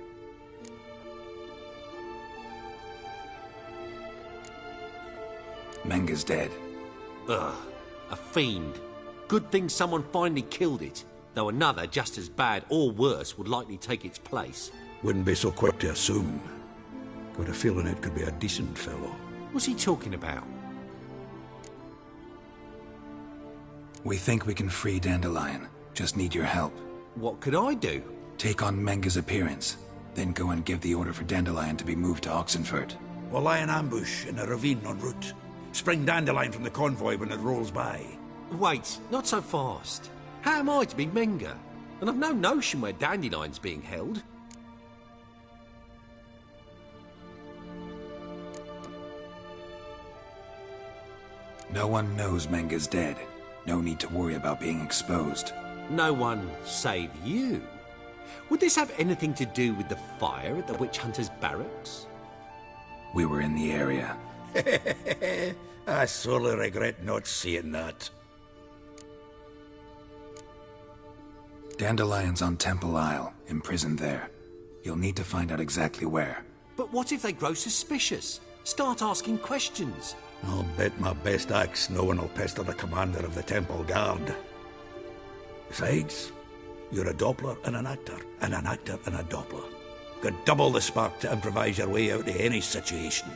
Menga's dead. Ugh, a fiend. Good thing someone finally killed it, though another just as bad or worse would likely take its place. Wouldn't be so quick to assume. Got a feeling it could be a decent fellow. What's he talking about? We think we can free Dandelion. Just need your help. What could I do? Take on Menga's appearance, then go and give the order for Dandelion to be moved to Oxenfurt. We'll lie in ambush in a ravine en route. Spring Dandelion from the convoy when it rolls by. Wait, not so fast. How am I to be Menga? And I've no notion where Dandelion's being held. No one knows Menga's dead. No need to worry about being exposed. No one save you. Would this have anything to do with the fire at the witch hunters' barracks? We were in the area. I sorely regret not seeing that. Dandelion's on Temple Isle, imprisoned there. You'll need to find out exactly where. But what if they grow suspicious? Start asking questions? I'll bet my best axe no one will pester the commander of the Temple Guard. Besides, you're a Doppler and an actor and a Doppler. Got double the spark to improvise your way out of any situation.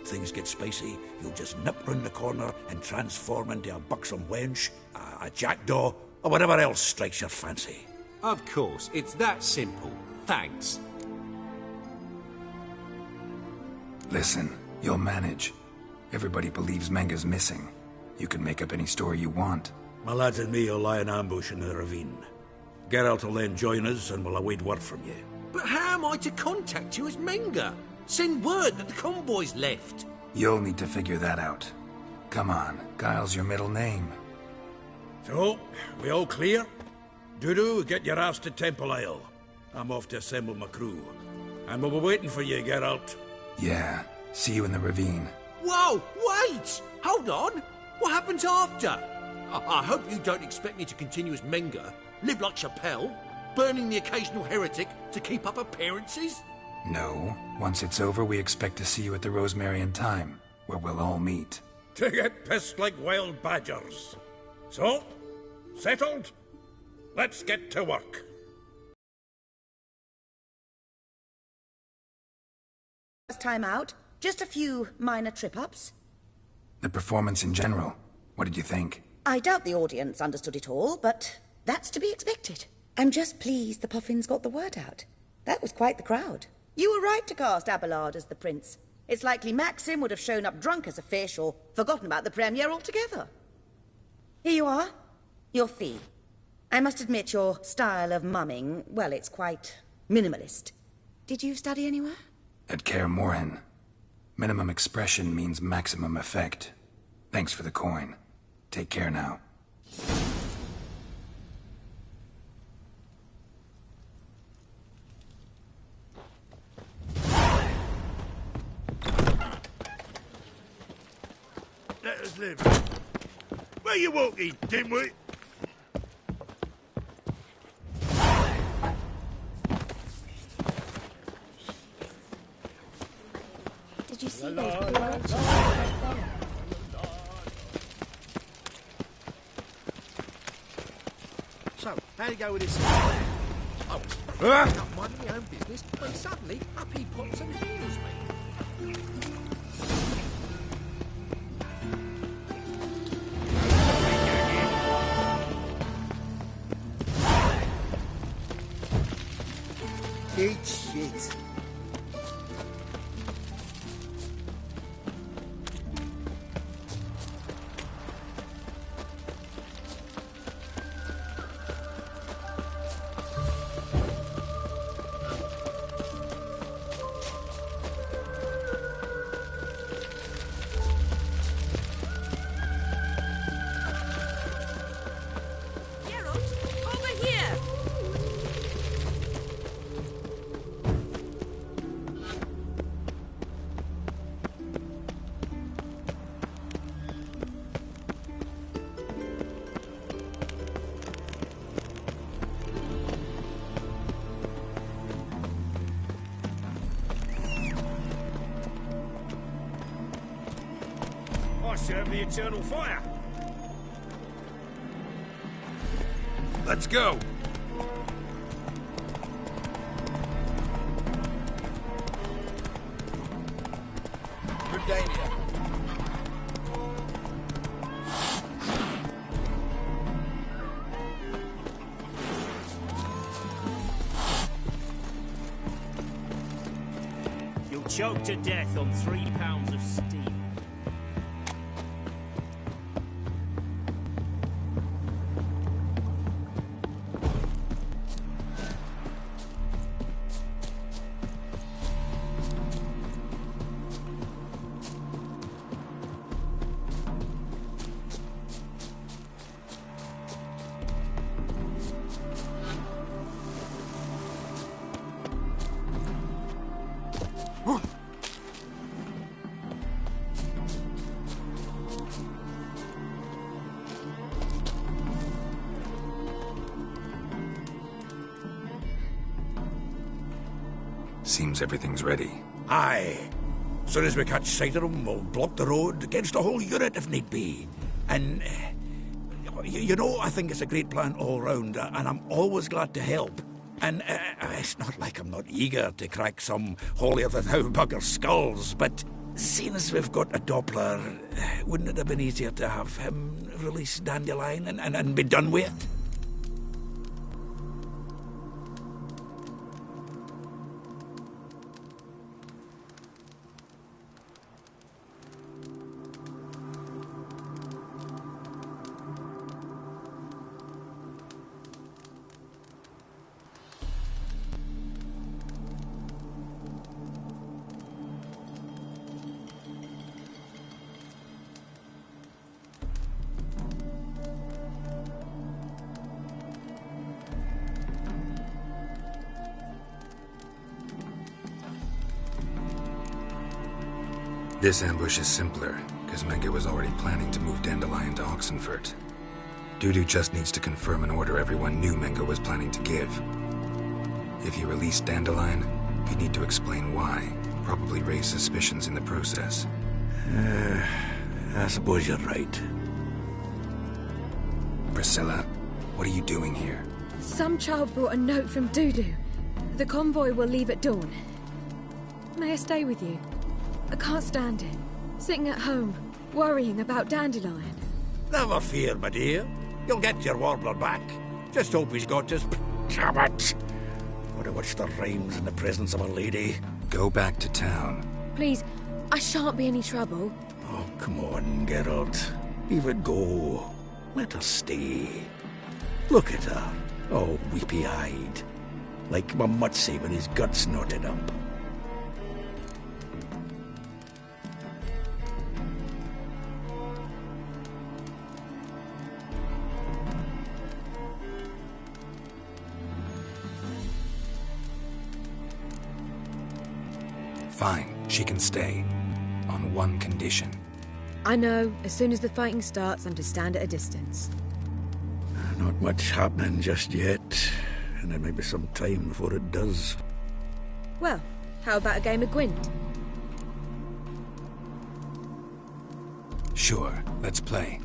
Things get spicy, you'll just nip round the corner and transform into a buxom wench, a jackdaw, or whatever else strikes your fancy. Of course, it's that simple. Thanks. Listen, you'll manage. Everybody believes Menga's missing. You can make up any story you want. My lads and me will lie in ambush in the ravine. Geralt will then join us and we'll await word from you. But how am I to contact you as Menga? Send word that the convoy's left. You'll need to figure that out. Come on, Guile's your middle name. So, we all clear? Dudu, get your ass to Temple Isle. I'm off to assemble my crew. And we'll be waiting for you, Geralt. Yeah, see you in the ravine. Whoa, wait! Hold on! What happens after? I hope you don't expect me to continue as Menga, live like Chappelle, burning the occasional heretic to keep up appearances? No. Once it's over, we expect to see you at the Rosemary and Thyme, where we'll all meet. To get pissed like wild badgers. So, settled? Let's get to work. First time out, just a few minor trip-ups. The performance in general, what did you think? I doubt the audience understood it all, but that's to be expected. I'm just pleased the Puffins got the word out. That was quite the crowd. You were right to cast Abelard as the prince. It's likely Maxim would have shown up drunk as a fish or forgotten about the premiere altogether. Here you are, your fee. I must admit your style of mumming, well, it's quite minimalist. Did you study anywhere? At Kaer Morhen. Minimum expression means maximum effect. Thanks for the coin. Take care now. Let us live. Where you walking, dimwit? Did you see those birds? So, how'd it go with this? Oh, not minding my own business, when suddenly up he pops and heals me. Eat shit. I serve the eternal fire. Let's go. Britannia. You'll choke to death on 3 pounds of steel. Seems everything's ready. Aye. Soon as we catch sight of them, we'll block the road against a whole unit if need be. And, you know, I think it's a great plan all round, and I'm always glad to help. And it's not like I'm not eager to crack some holier-than-thou bugger skulls, but seeing as we've got a Doppler, wouldn't it have been easier to have him release Dandelion and be done with? This ambush is simpler, because Menga was already planning to move Dandelion to Oxenfurt. Dudu just needs to confirm an order everyone knew Menga was planning to give. If he released Dandelion, he'd need to explain why, probably raise suspicions in the process. I suppose you're right. Priscilla, what are you doing here? Some child brought a note from Dudu. The convoy will leave at dawn. May I stay with you? I can't stand it. Sitting at home, worrying about Dandelion. Never fear, my dear. You'll get your warbler back. Just hope he's got his... Damn it! Would have wished the rhymes in the presence of a lady. Go back to town. Please, I shan't be any trouble. Oh, come on, Geralt. Leave it go. Let her stay. Look at her, all weepy-eyed. Like my mutsy with his guts knotted up. Fine, she can stay. On one condition. I know, as soon as the fighting starts, I'm to stand at a distance. Not much happening just yet, and there may be some time before it does. Well, how about a game of Gwent? Sure, let's play.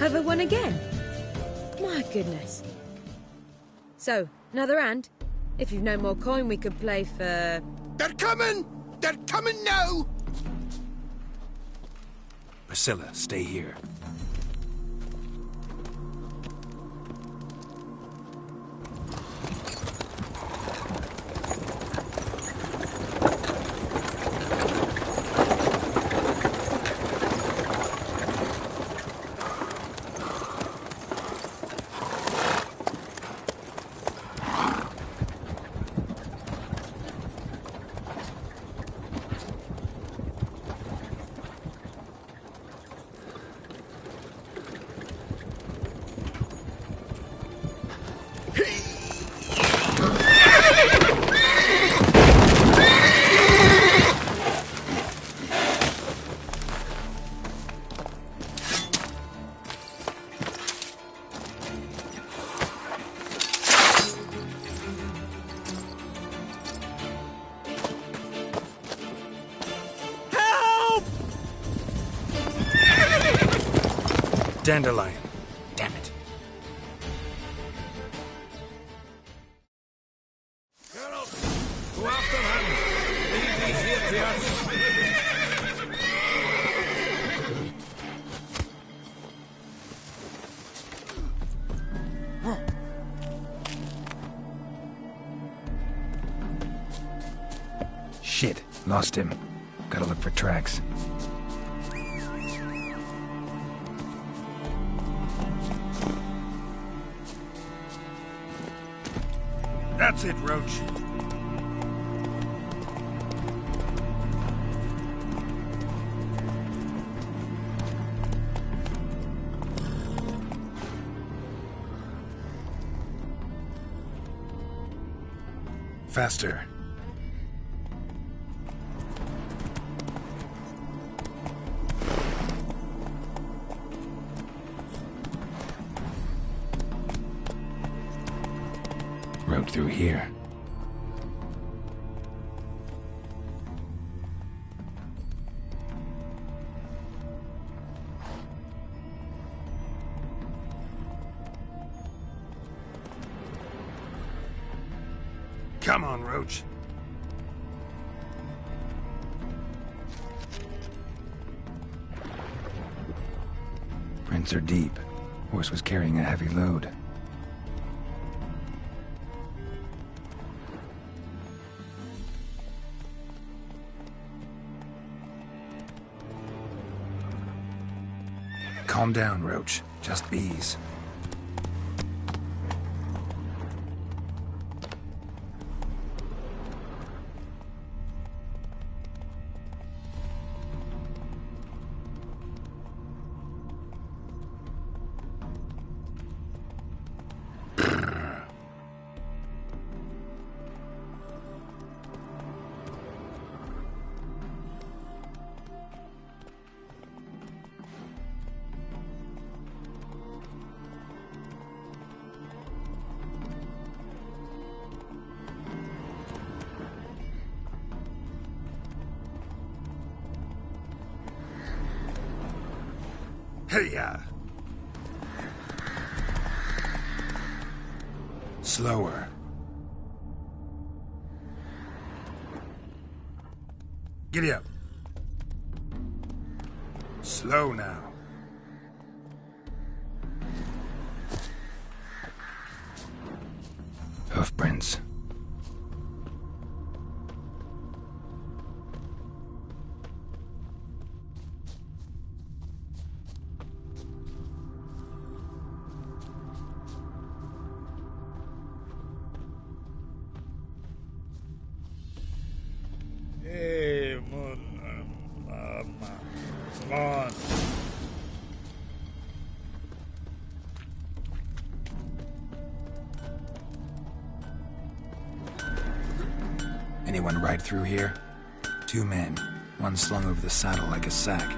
Have I won again? My goodness. So, another hand? If you've no more coin, we could play for... They're coming! They're coming now! Priscilla, stay here. Dandelion. Damn it. Geralt, go after him. Leave these here to us. Shit, lost him. Gotta look for tracks. That's it, Roach. Faster. Road through here. Come on, Roach. Prints are deep. Horse was carrying a heavy load. Calm down, Roach. Just bees. Hey-ya! Slower. Giddy up. Slow now. Hoof prints. Hey, come on. Anyone ride through here? 2 men. One slung over the saddle like a sack.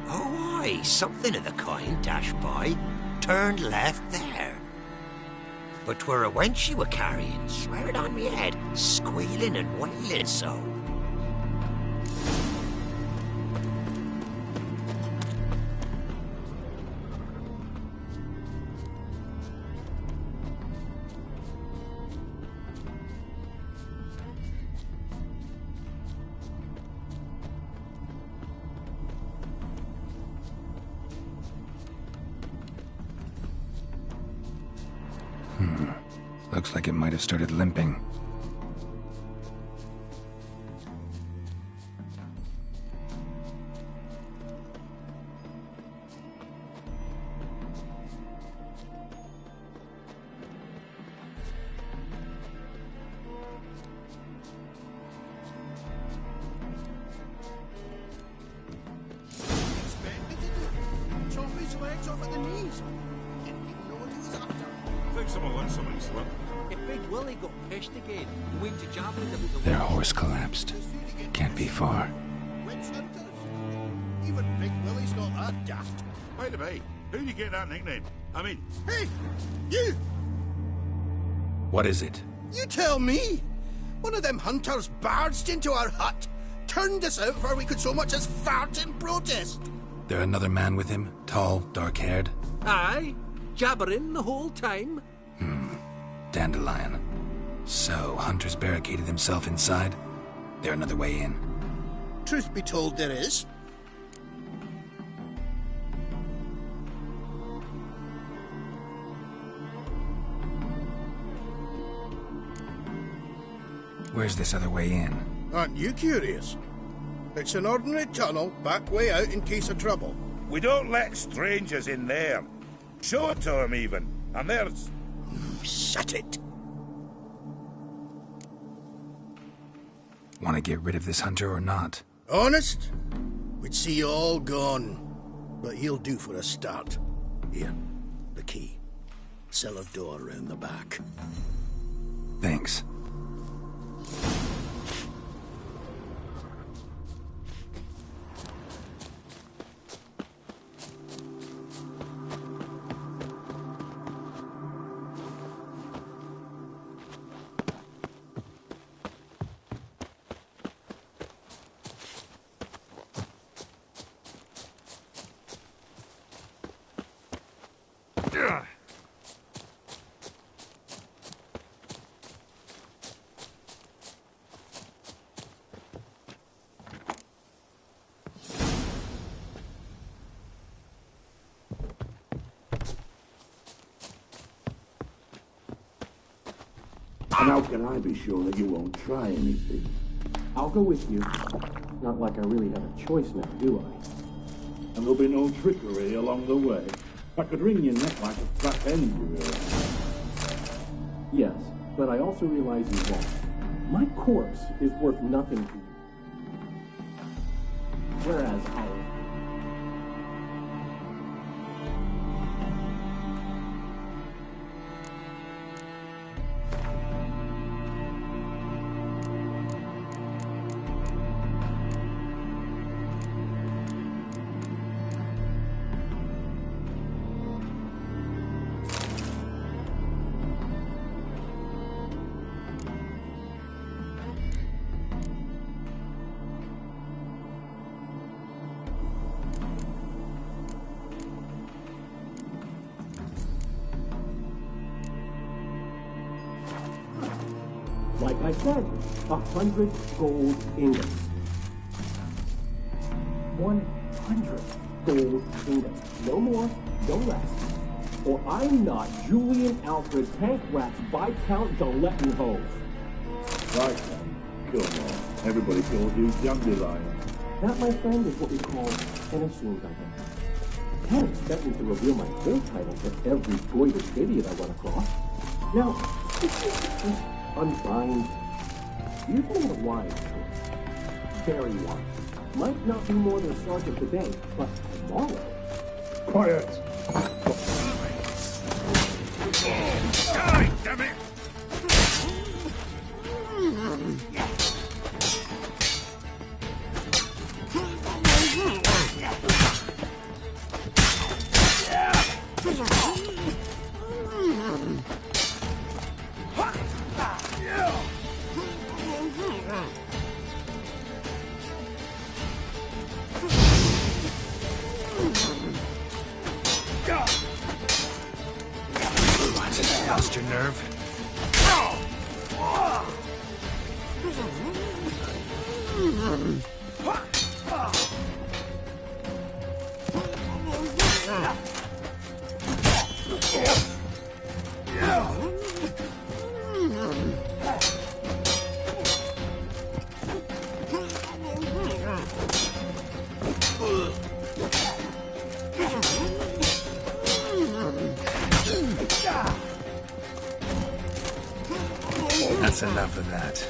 Oh, aye, something of the kind dashed by. Turned left there. But 'twere a wench she were carrying, swear it on me head, squealing and wailing so. Looks like it might have started limping. Their horse collapsed. Can't be far. Even Big Willie's not that daft. By the way, who'd you get that nickname? I mean... Hey! You! What is it? You tell me! One of them hunters barged into our hut, turned us out before we could so much as fart in protest. There another man with him? Tall, dark-haired? Aye, jabbering the whole time. Dandelion. So, Hunter's barricaded himself inside? There another way in? Truth be told, there is. Where's this other way in? Aren't you curious? It's an ordinary tunnel, back way out in case of trouble. We don't let strangers in there. Show it to them, even. And there's... Shut it! Want to get rid of this hunter or not? Honest? We'd see you all gone. But he'll do for a start. Here, the key. Cellar door round the back. Thanks. And how can I be sure that you won't try anything? I'll go with you. Not like I really have a choice now, do I? And there'll be no trickery along the way. I could wring your neck like a fat end, you realize? Yes, but I also realize you won't. My corpse is worth nothing to you. Whereas I'll... Like I said, 100 gold ingots. 100 gold ingots. No more, no less. Or I'm not Julian Alfred Tank Rats Viscount Galetten-Hove. Right, come on. Everybody calls you Dandelion. That, my friend, is what we call an assumed identity. Can't expect me to reveal my full title to every goited idiot I run across. Now, unbind. You've made a wise choice. Very wise. Might not be more than sergeant today, but tomorrow. Quiet! Die, damn it! Lost your nerve? Enough of that.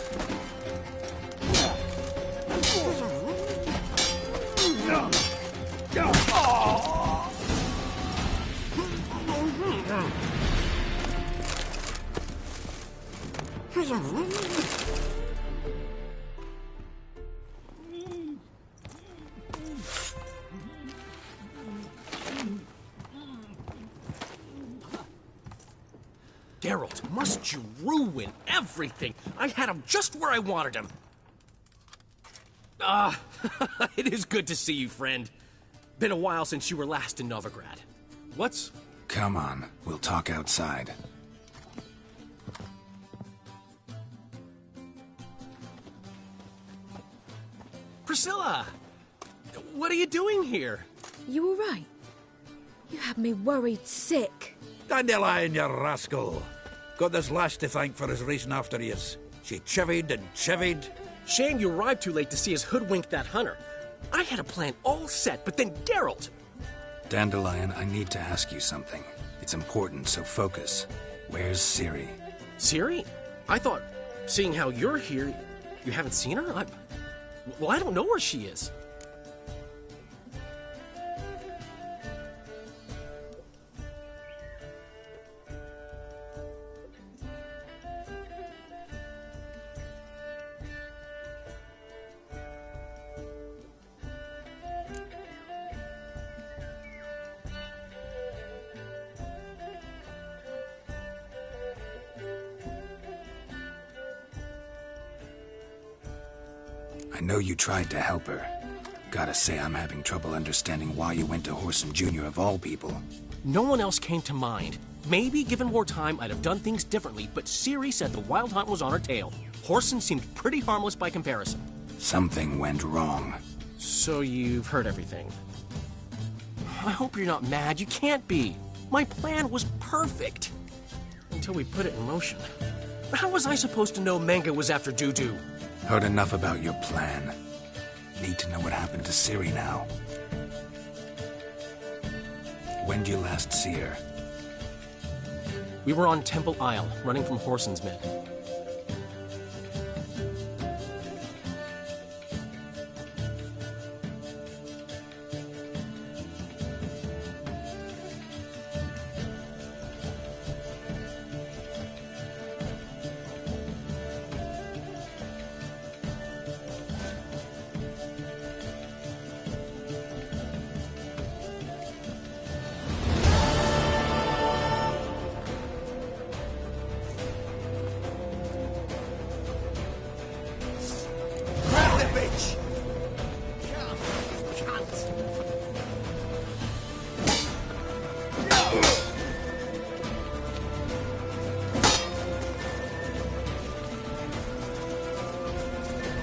Geralt, must you ruin everything? I had him just where I wanted him. It is good to see you, friend. Been a while since you were last in Novigrad. What's... Come on, we'll talk outside. Priscilla! What are you doing here? You all right? You had me worried sick. Dandelion, you rascal. Got this lass to thank for his racing after yous. She chivied and chivied. Shame you arrived too late to see us hoodwink that hunter. I had a plan all set, but then Geralt... Dandelion, I need to ask you something. It's important, so focus. Where's Ciri? Ciri? I thought, seeing how you're here, you haven't seen her? Well, I don't know where she is. I know you tried to help her. Gotta say, I'm having trouble understanding why you went to Whoreson Jr. of all people. No one else came to mind. Maybe, given more time, I'd have done things differently, but Ciri said the Wild Hunt was on her tail. Whoreson seemed pretty harmless by comparison. Something went wrong. So you've heard everything. I hope you're not mad. You can't be. My plan was perfect. Until we put it in motion. How was I supposed to know Manga was after Dudu? Heard enough about your plan. Need to know what happened to Ciri now. When did you last see her? We were on Temple Isle, running from Whoreson's men.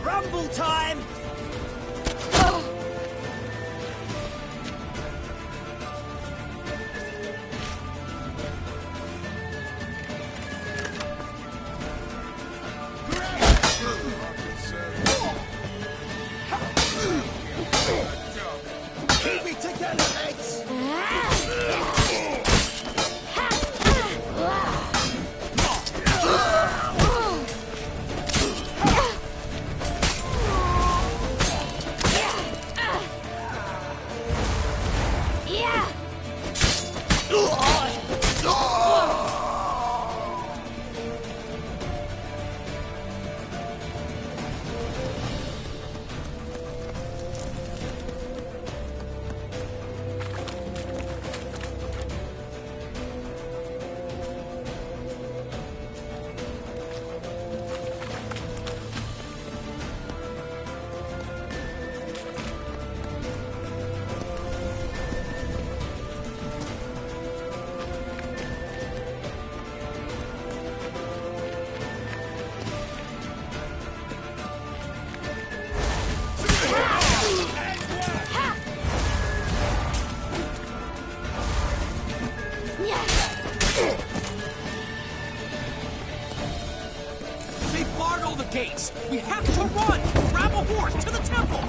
Rumble time! Keep it together, mates! They barred all the gates! We have to run! Grab a horse to the temple!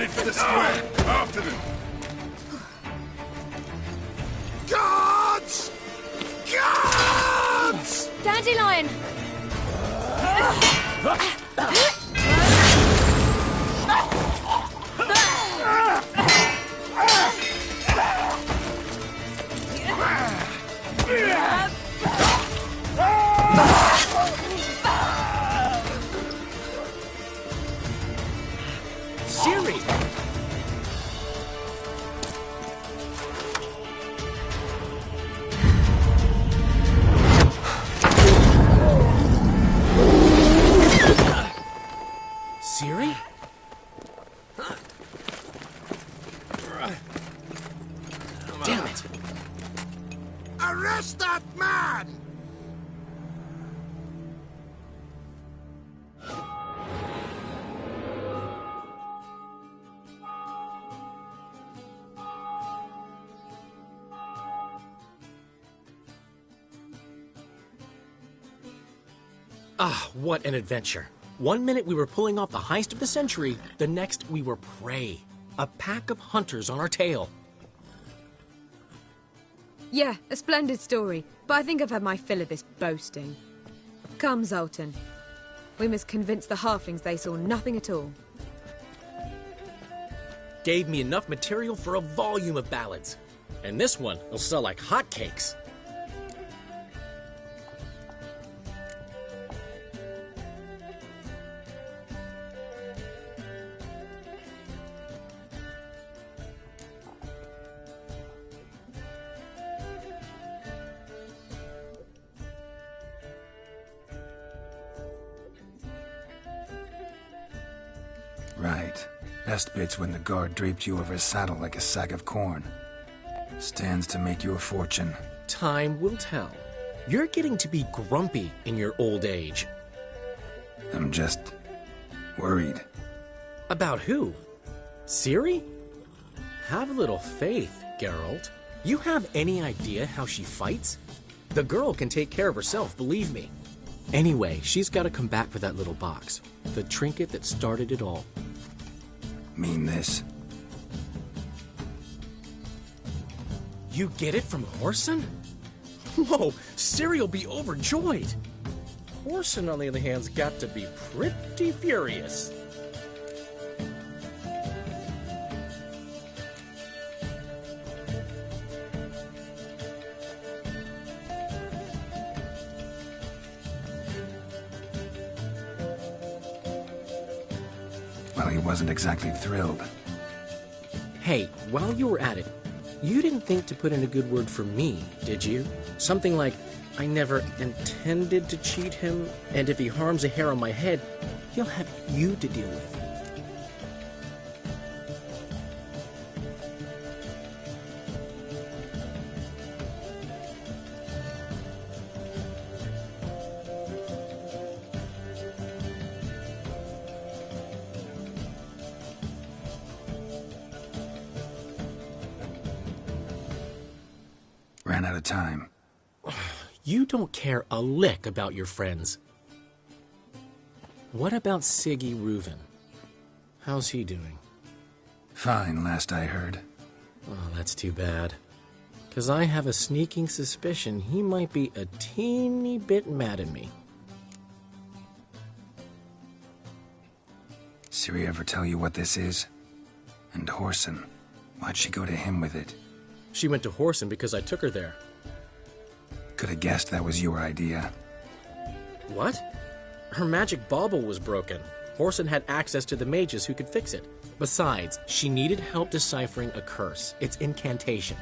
Head for the square! After them! Guards! Guards! Dandelion! Siri! Siri? Damn it! Arrest that man! Ah, what an adventure. 1 minute we were pulling off the heist of the century, the next we were prey. A pack of hunters on our tail. Yeah, a splendid story, but I think I've had my fill of this boasting. Come, Zoltan. We must convince the halflings they saw nothing at all. Gave me enough material for a volume of ballads. And this one will sell like hotcakes. Right. Best bit's when the guard draped you over his saddle like a sack of corn. Stands to make you a fortune. Time will tell. You're getting to be grumpy in your old age. I'm just worried. About who? Ciri? Have a little faith, Geralt. You have any idea how she fights? The girl can take care of herself, believe me. Anyway, she's got to come back for that little box. The trinket that started it all. Mean this? You get it from Whoreson? Whoa, Ciri will be overjoyed. Whoreson, on the other hand's got to be pretty furious. Well, he wasn't exactly thrilled. Hey, while you were at it, you didn't think to put in a good word for me, did you? Something like, I never intended to cheat him, and if he harms a hair on my head, he'll have you to deal with. Ran out of time. You don't care a lick about your friends. What about Siggy Reuven? How's he doing? Fine, last I heard. Oh, that's too bad. 'Cause I have a sneaking suspicion he might be a teeny bit mad at me. Ciri ever tell you what this is? And Whoreson, why'd she go to him with it? She went to Whoreson because I took her there. Could have guessed that was your idea. What? Her magic bauble was broken. Whoreson had access to the mages who could fix it. Besides, she needed help deciphering a curse. It's incantation.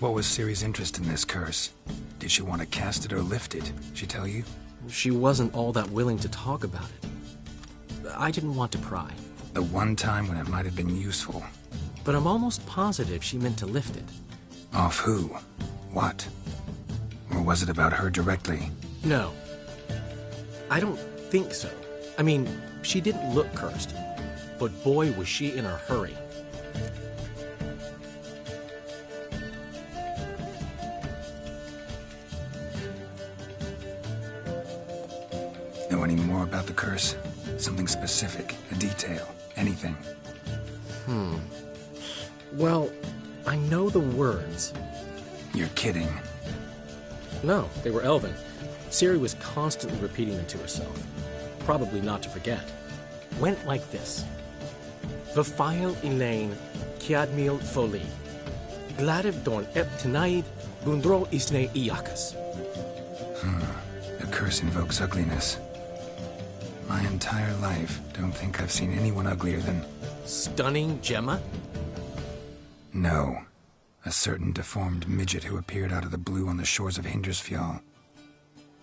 What was Ciri's interest in this curse? Did she want to cast it or lift it? She tell you? She wasn't all that willing to talk about it. I didn't want to pry. The one time when it might have been useful. But I'm almost positive she meant to lift it. Off who? What? Or was it about her directly? No. I don't think so. I mean, she didn't look cursed. But boy, was she in a hurry. Know any more about the curse? Something specific, a detail, anything? Well, I know the words. You're kidding. No, they were Elven. Ciri was constantly repeating them to herself. Probably not to forget. Went like this. Vafile Elaine, Kiadmil Foli. Gladev Dorn Ep Tanaid, Bundro Isne Iakas. The curse invokes ugliness. My entire life, don't think I've seen anyone uglier than... Stunning Gemma? No. A certain deformed midget who appeared out of the blue on the shores of Hindersfjall.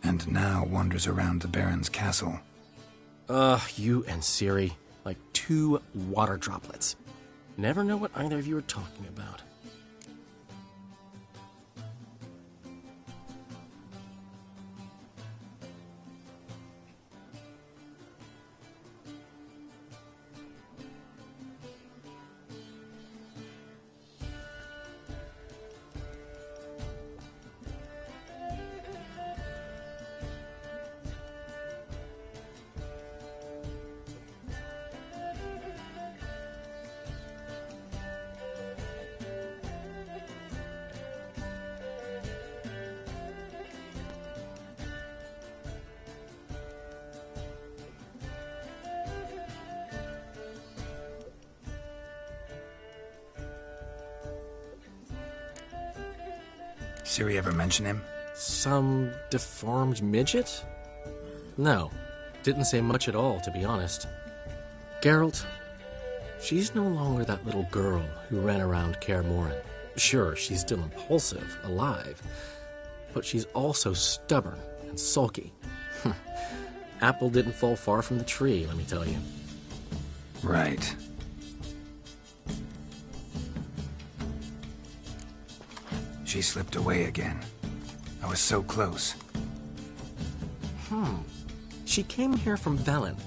And now wanders around the Baron's castle. You and Ciri, like two water droplets. Never know what either of you are talking about. Ciri ever mention him? Some deformed midget? No, didn't say much at all, to be honest. Geralt, she's no longer that little girl who ran around Kaer Morhen. Sure, she's still impulsive, alive, but she's also stubborn and sulky. Apple didn't fall far from the tree, let me tell you. Right. She slipped away again. I was so close. She came here from Velen.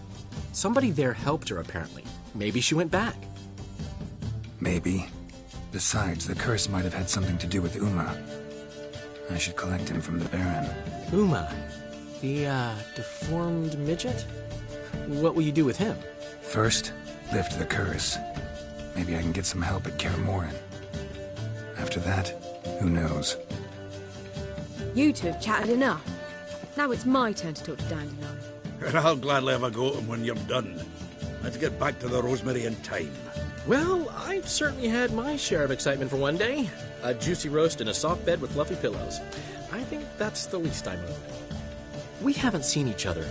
Somebody there helped her, apparently. Maybe she went back. Maybe. Besides, the curse might have had something to do with Uma. I should collect him from the Baron. Uma? The, deformed midget? What will you do with him? First, lift the curse. Maybe I can get some help at Kaer Morhen. After that, who knows? You two have chatted enough. Now it's my turn to talk to Dandelion. And I'll gladly have a go at him when you're done. Let's get back to the Rosemary in time. Well, I've certainly had my share of excitement for one day. A juicy roast in a soft bed with fluffy pillows. I think that's the least I'm owed. We haven't seen each other,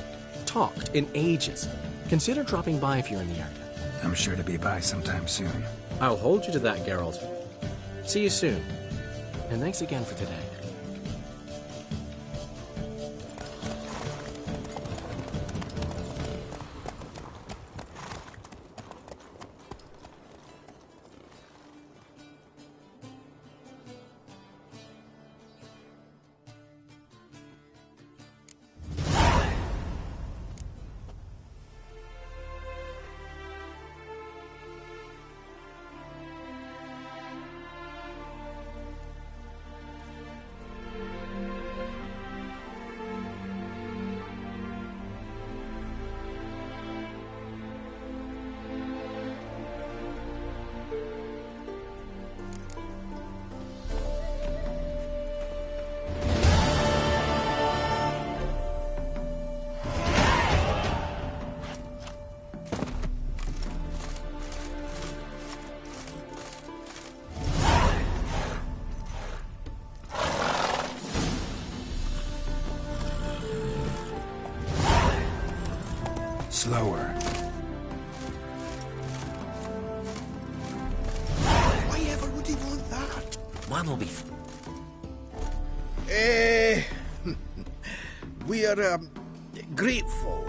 talked, in ages. Consider dropping by if you're in the area. I'm sure to be by sometime soon. I'll hold you to that, Geralt. See you soon. And thanks again for today. Slower. Why ever would he want that? Man will be We are grateful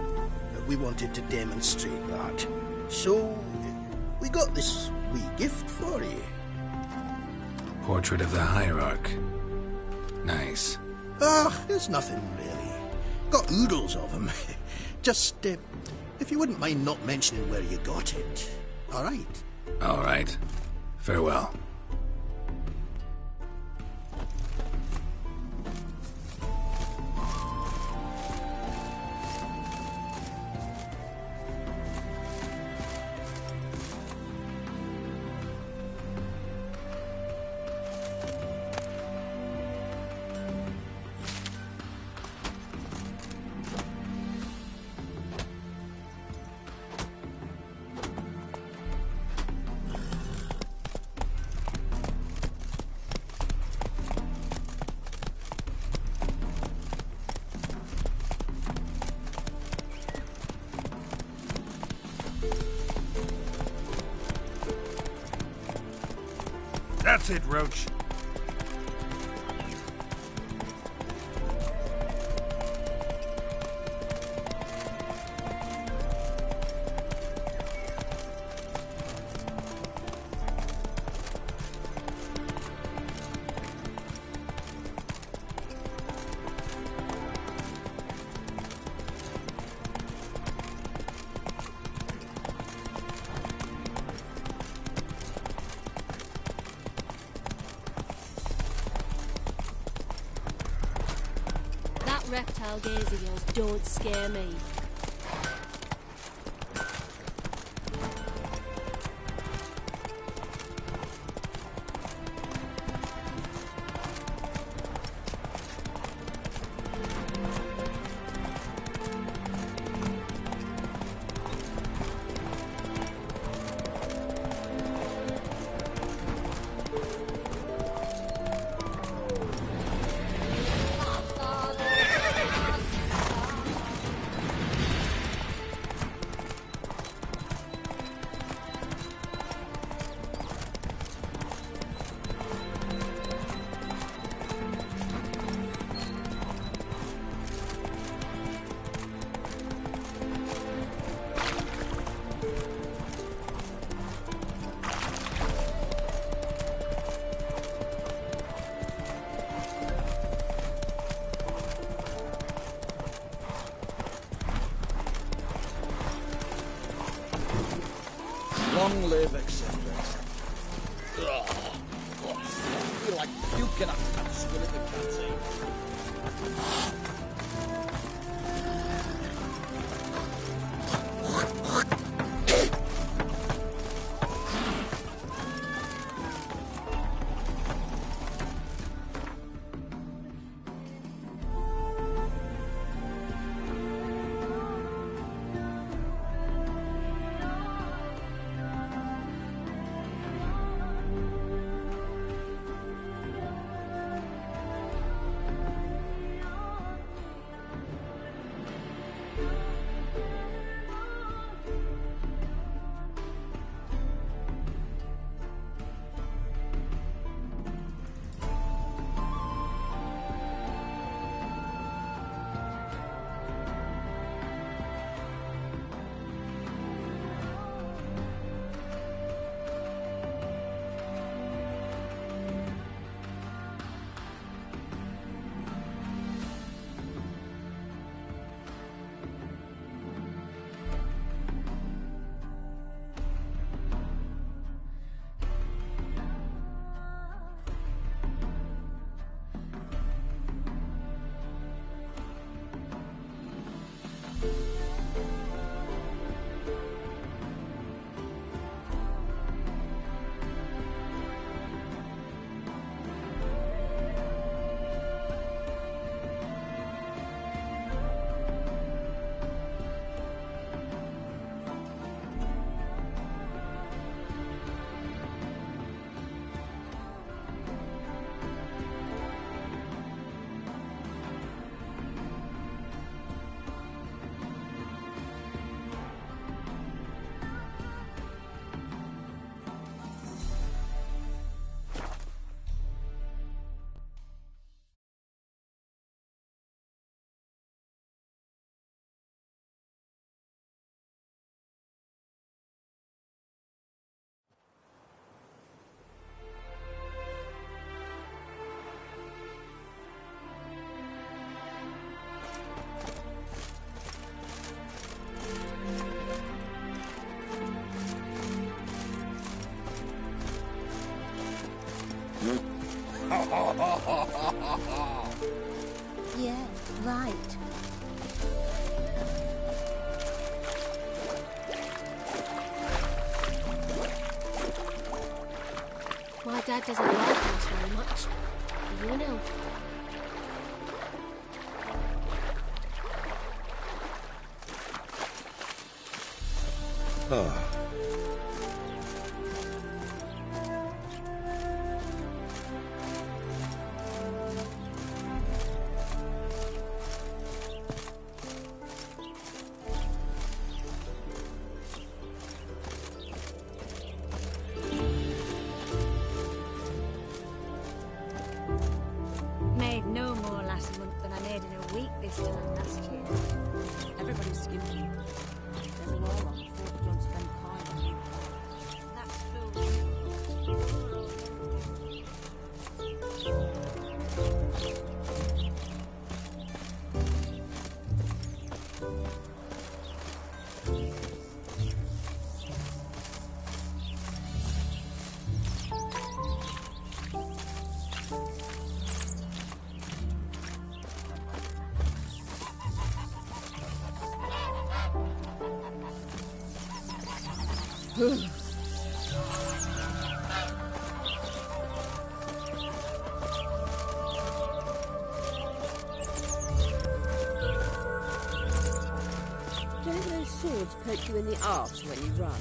that we wanted to demonstrate that. So, we got this wee gift for you. Portrait of the Hierarch. Nice. There's nothing really. Got oodles of them. Just, if you wouldn't mind not mentioning where you got it. All right? All right. Farewell. That's it, Roach. Reptile gaze of yours don't scare me. Long live eccentrics. Ugh. I feel like puking after that squid at the canteen. Right. My dad doesn't like us very much. Are you an elf? Oh. Made no more last month than I made in a week this time last year. Everybody's skimpy. There's a law on before you don't spend coin on you. That's Don't those swords poke you in the arse when you run?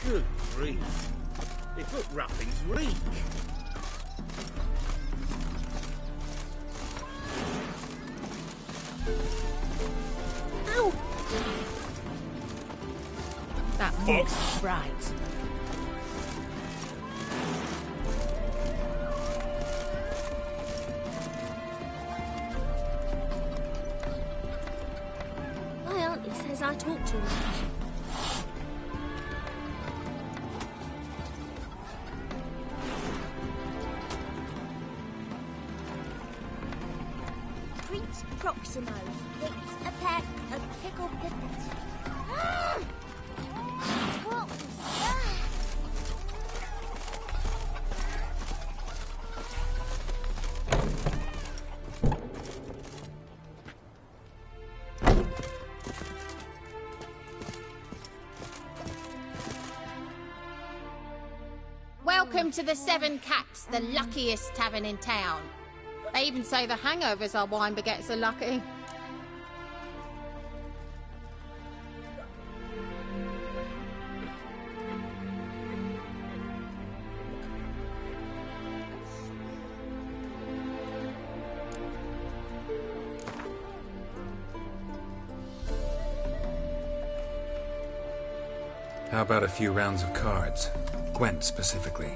Good grief. They put wrappings reek. Ow! That looks bright. My auntie says I talk too much. Prince Proximo, Prince of pack of pickled pickles. Welcome to the Seven Cats, the luckiest tavern in town. They even say the hangovers our wine begets are lucky. How about a few rounds of cards? Gwent specifically.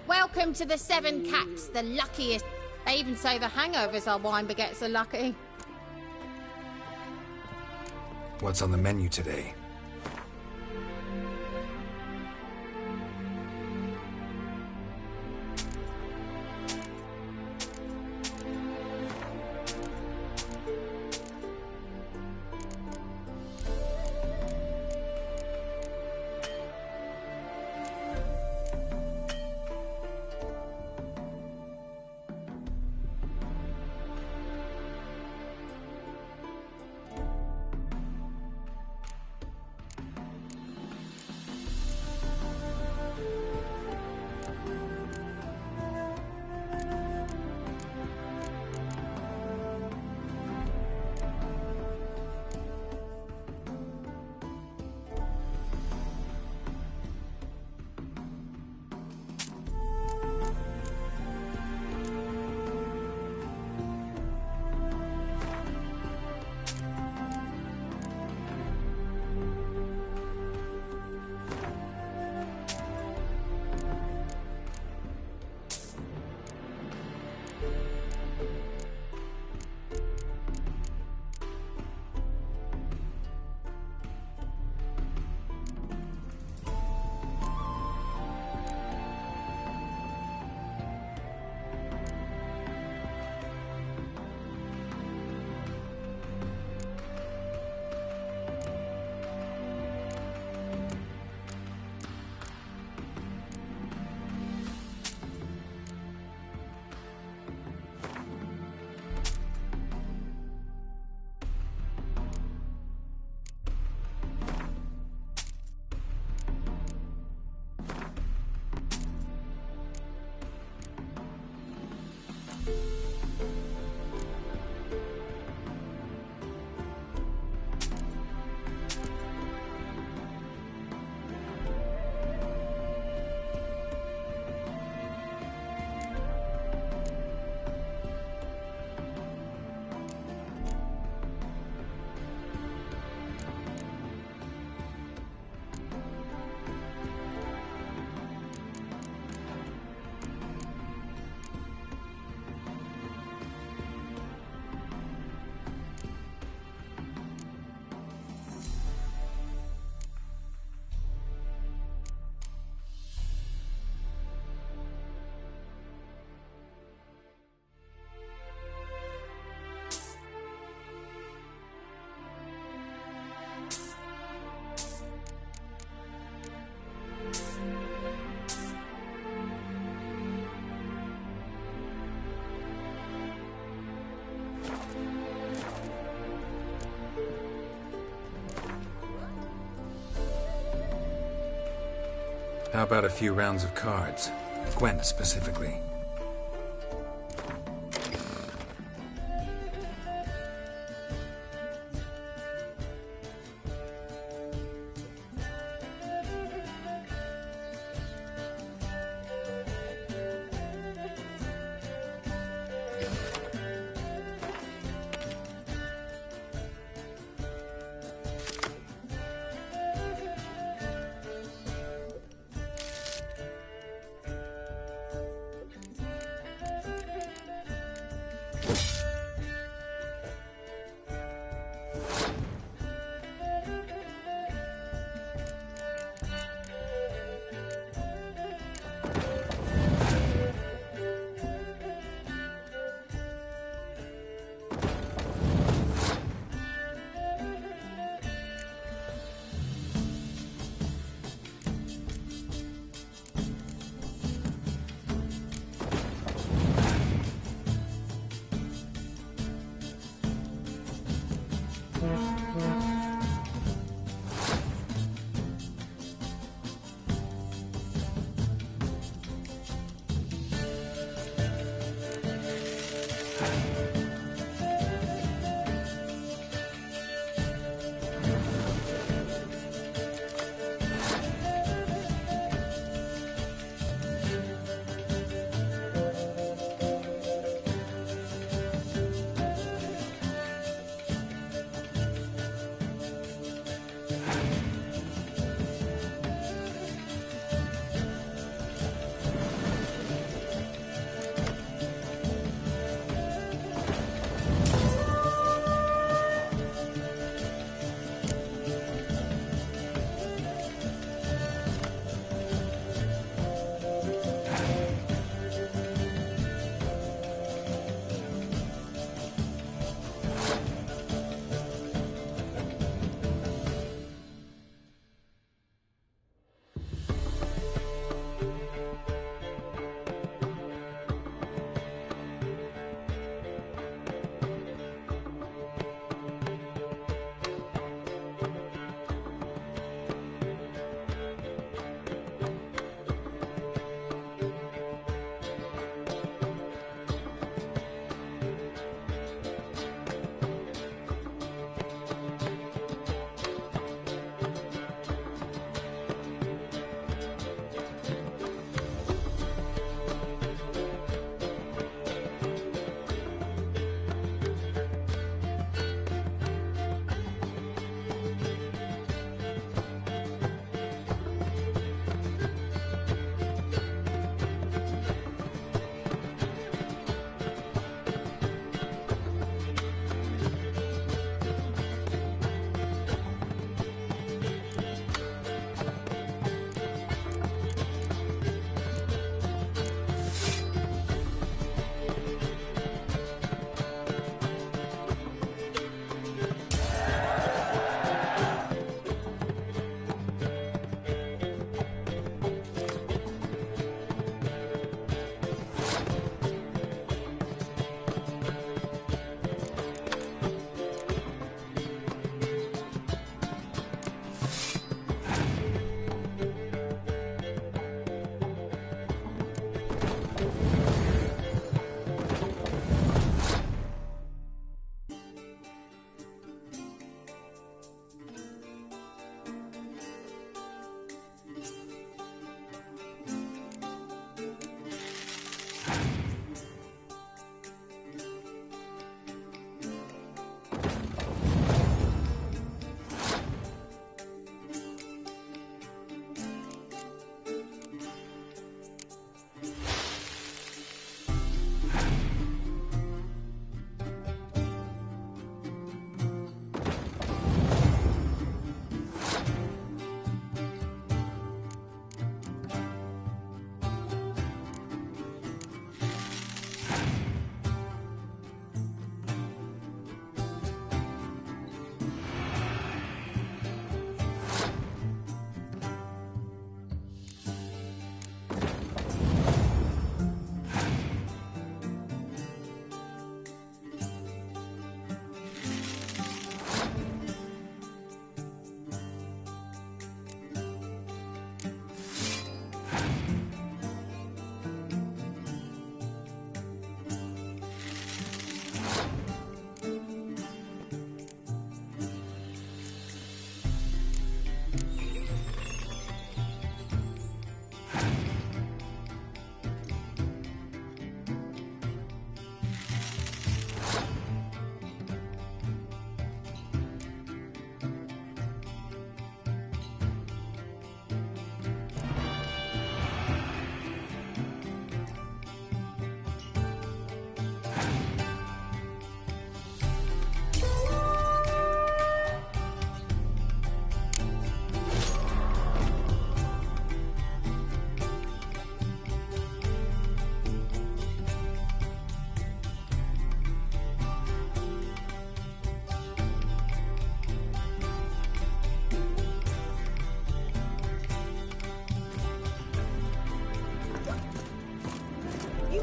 Welcome to the Seven Cats, the luckiest. They even say the hangovers our wine begets are lucky. What's on the menu today? How about a few rounds of cards? Gwen specifically.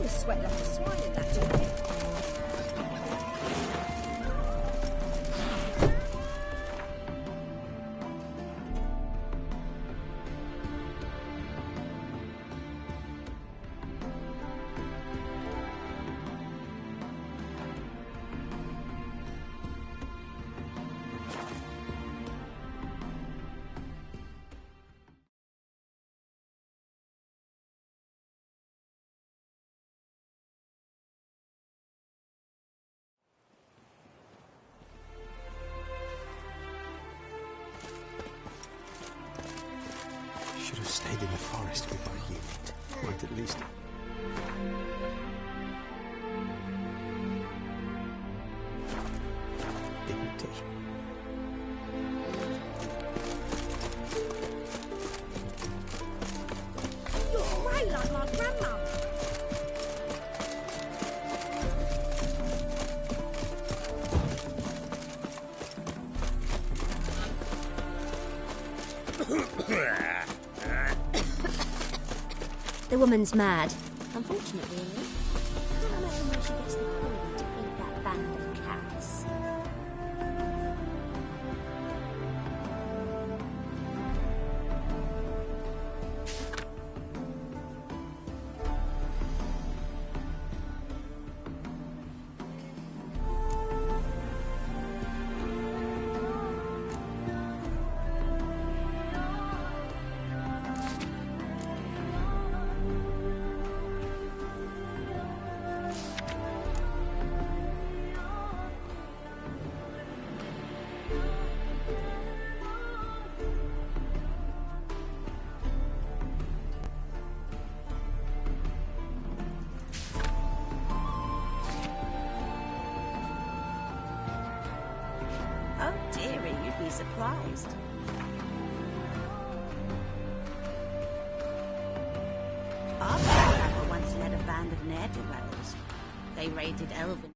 You sweat like a swine in that jacket. Should have stayed in the forest with my unit. Might at least. Dignity. You're grey like my grandma. The woman's mad. Unfortunately, really. Can't imagine where she gets the coin to feed that band of cats. Oh, dearie, you'd be surprised. Our grandfather once led a band of ne'er-do-wells. They raided elven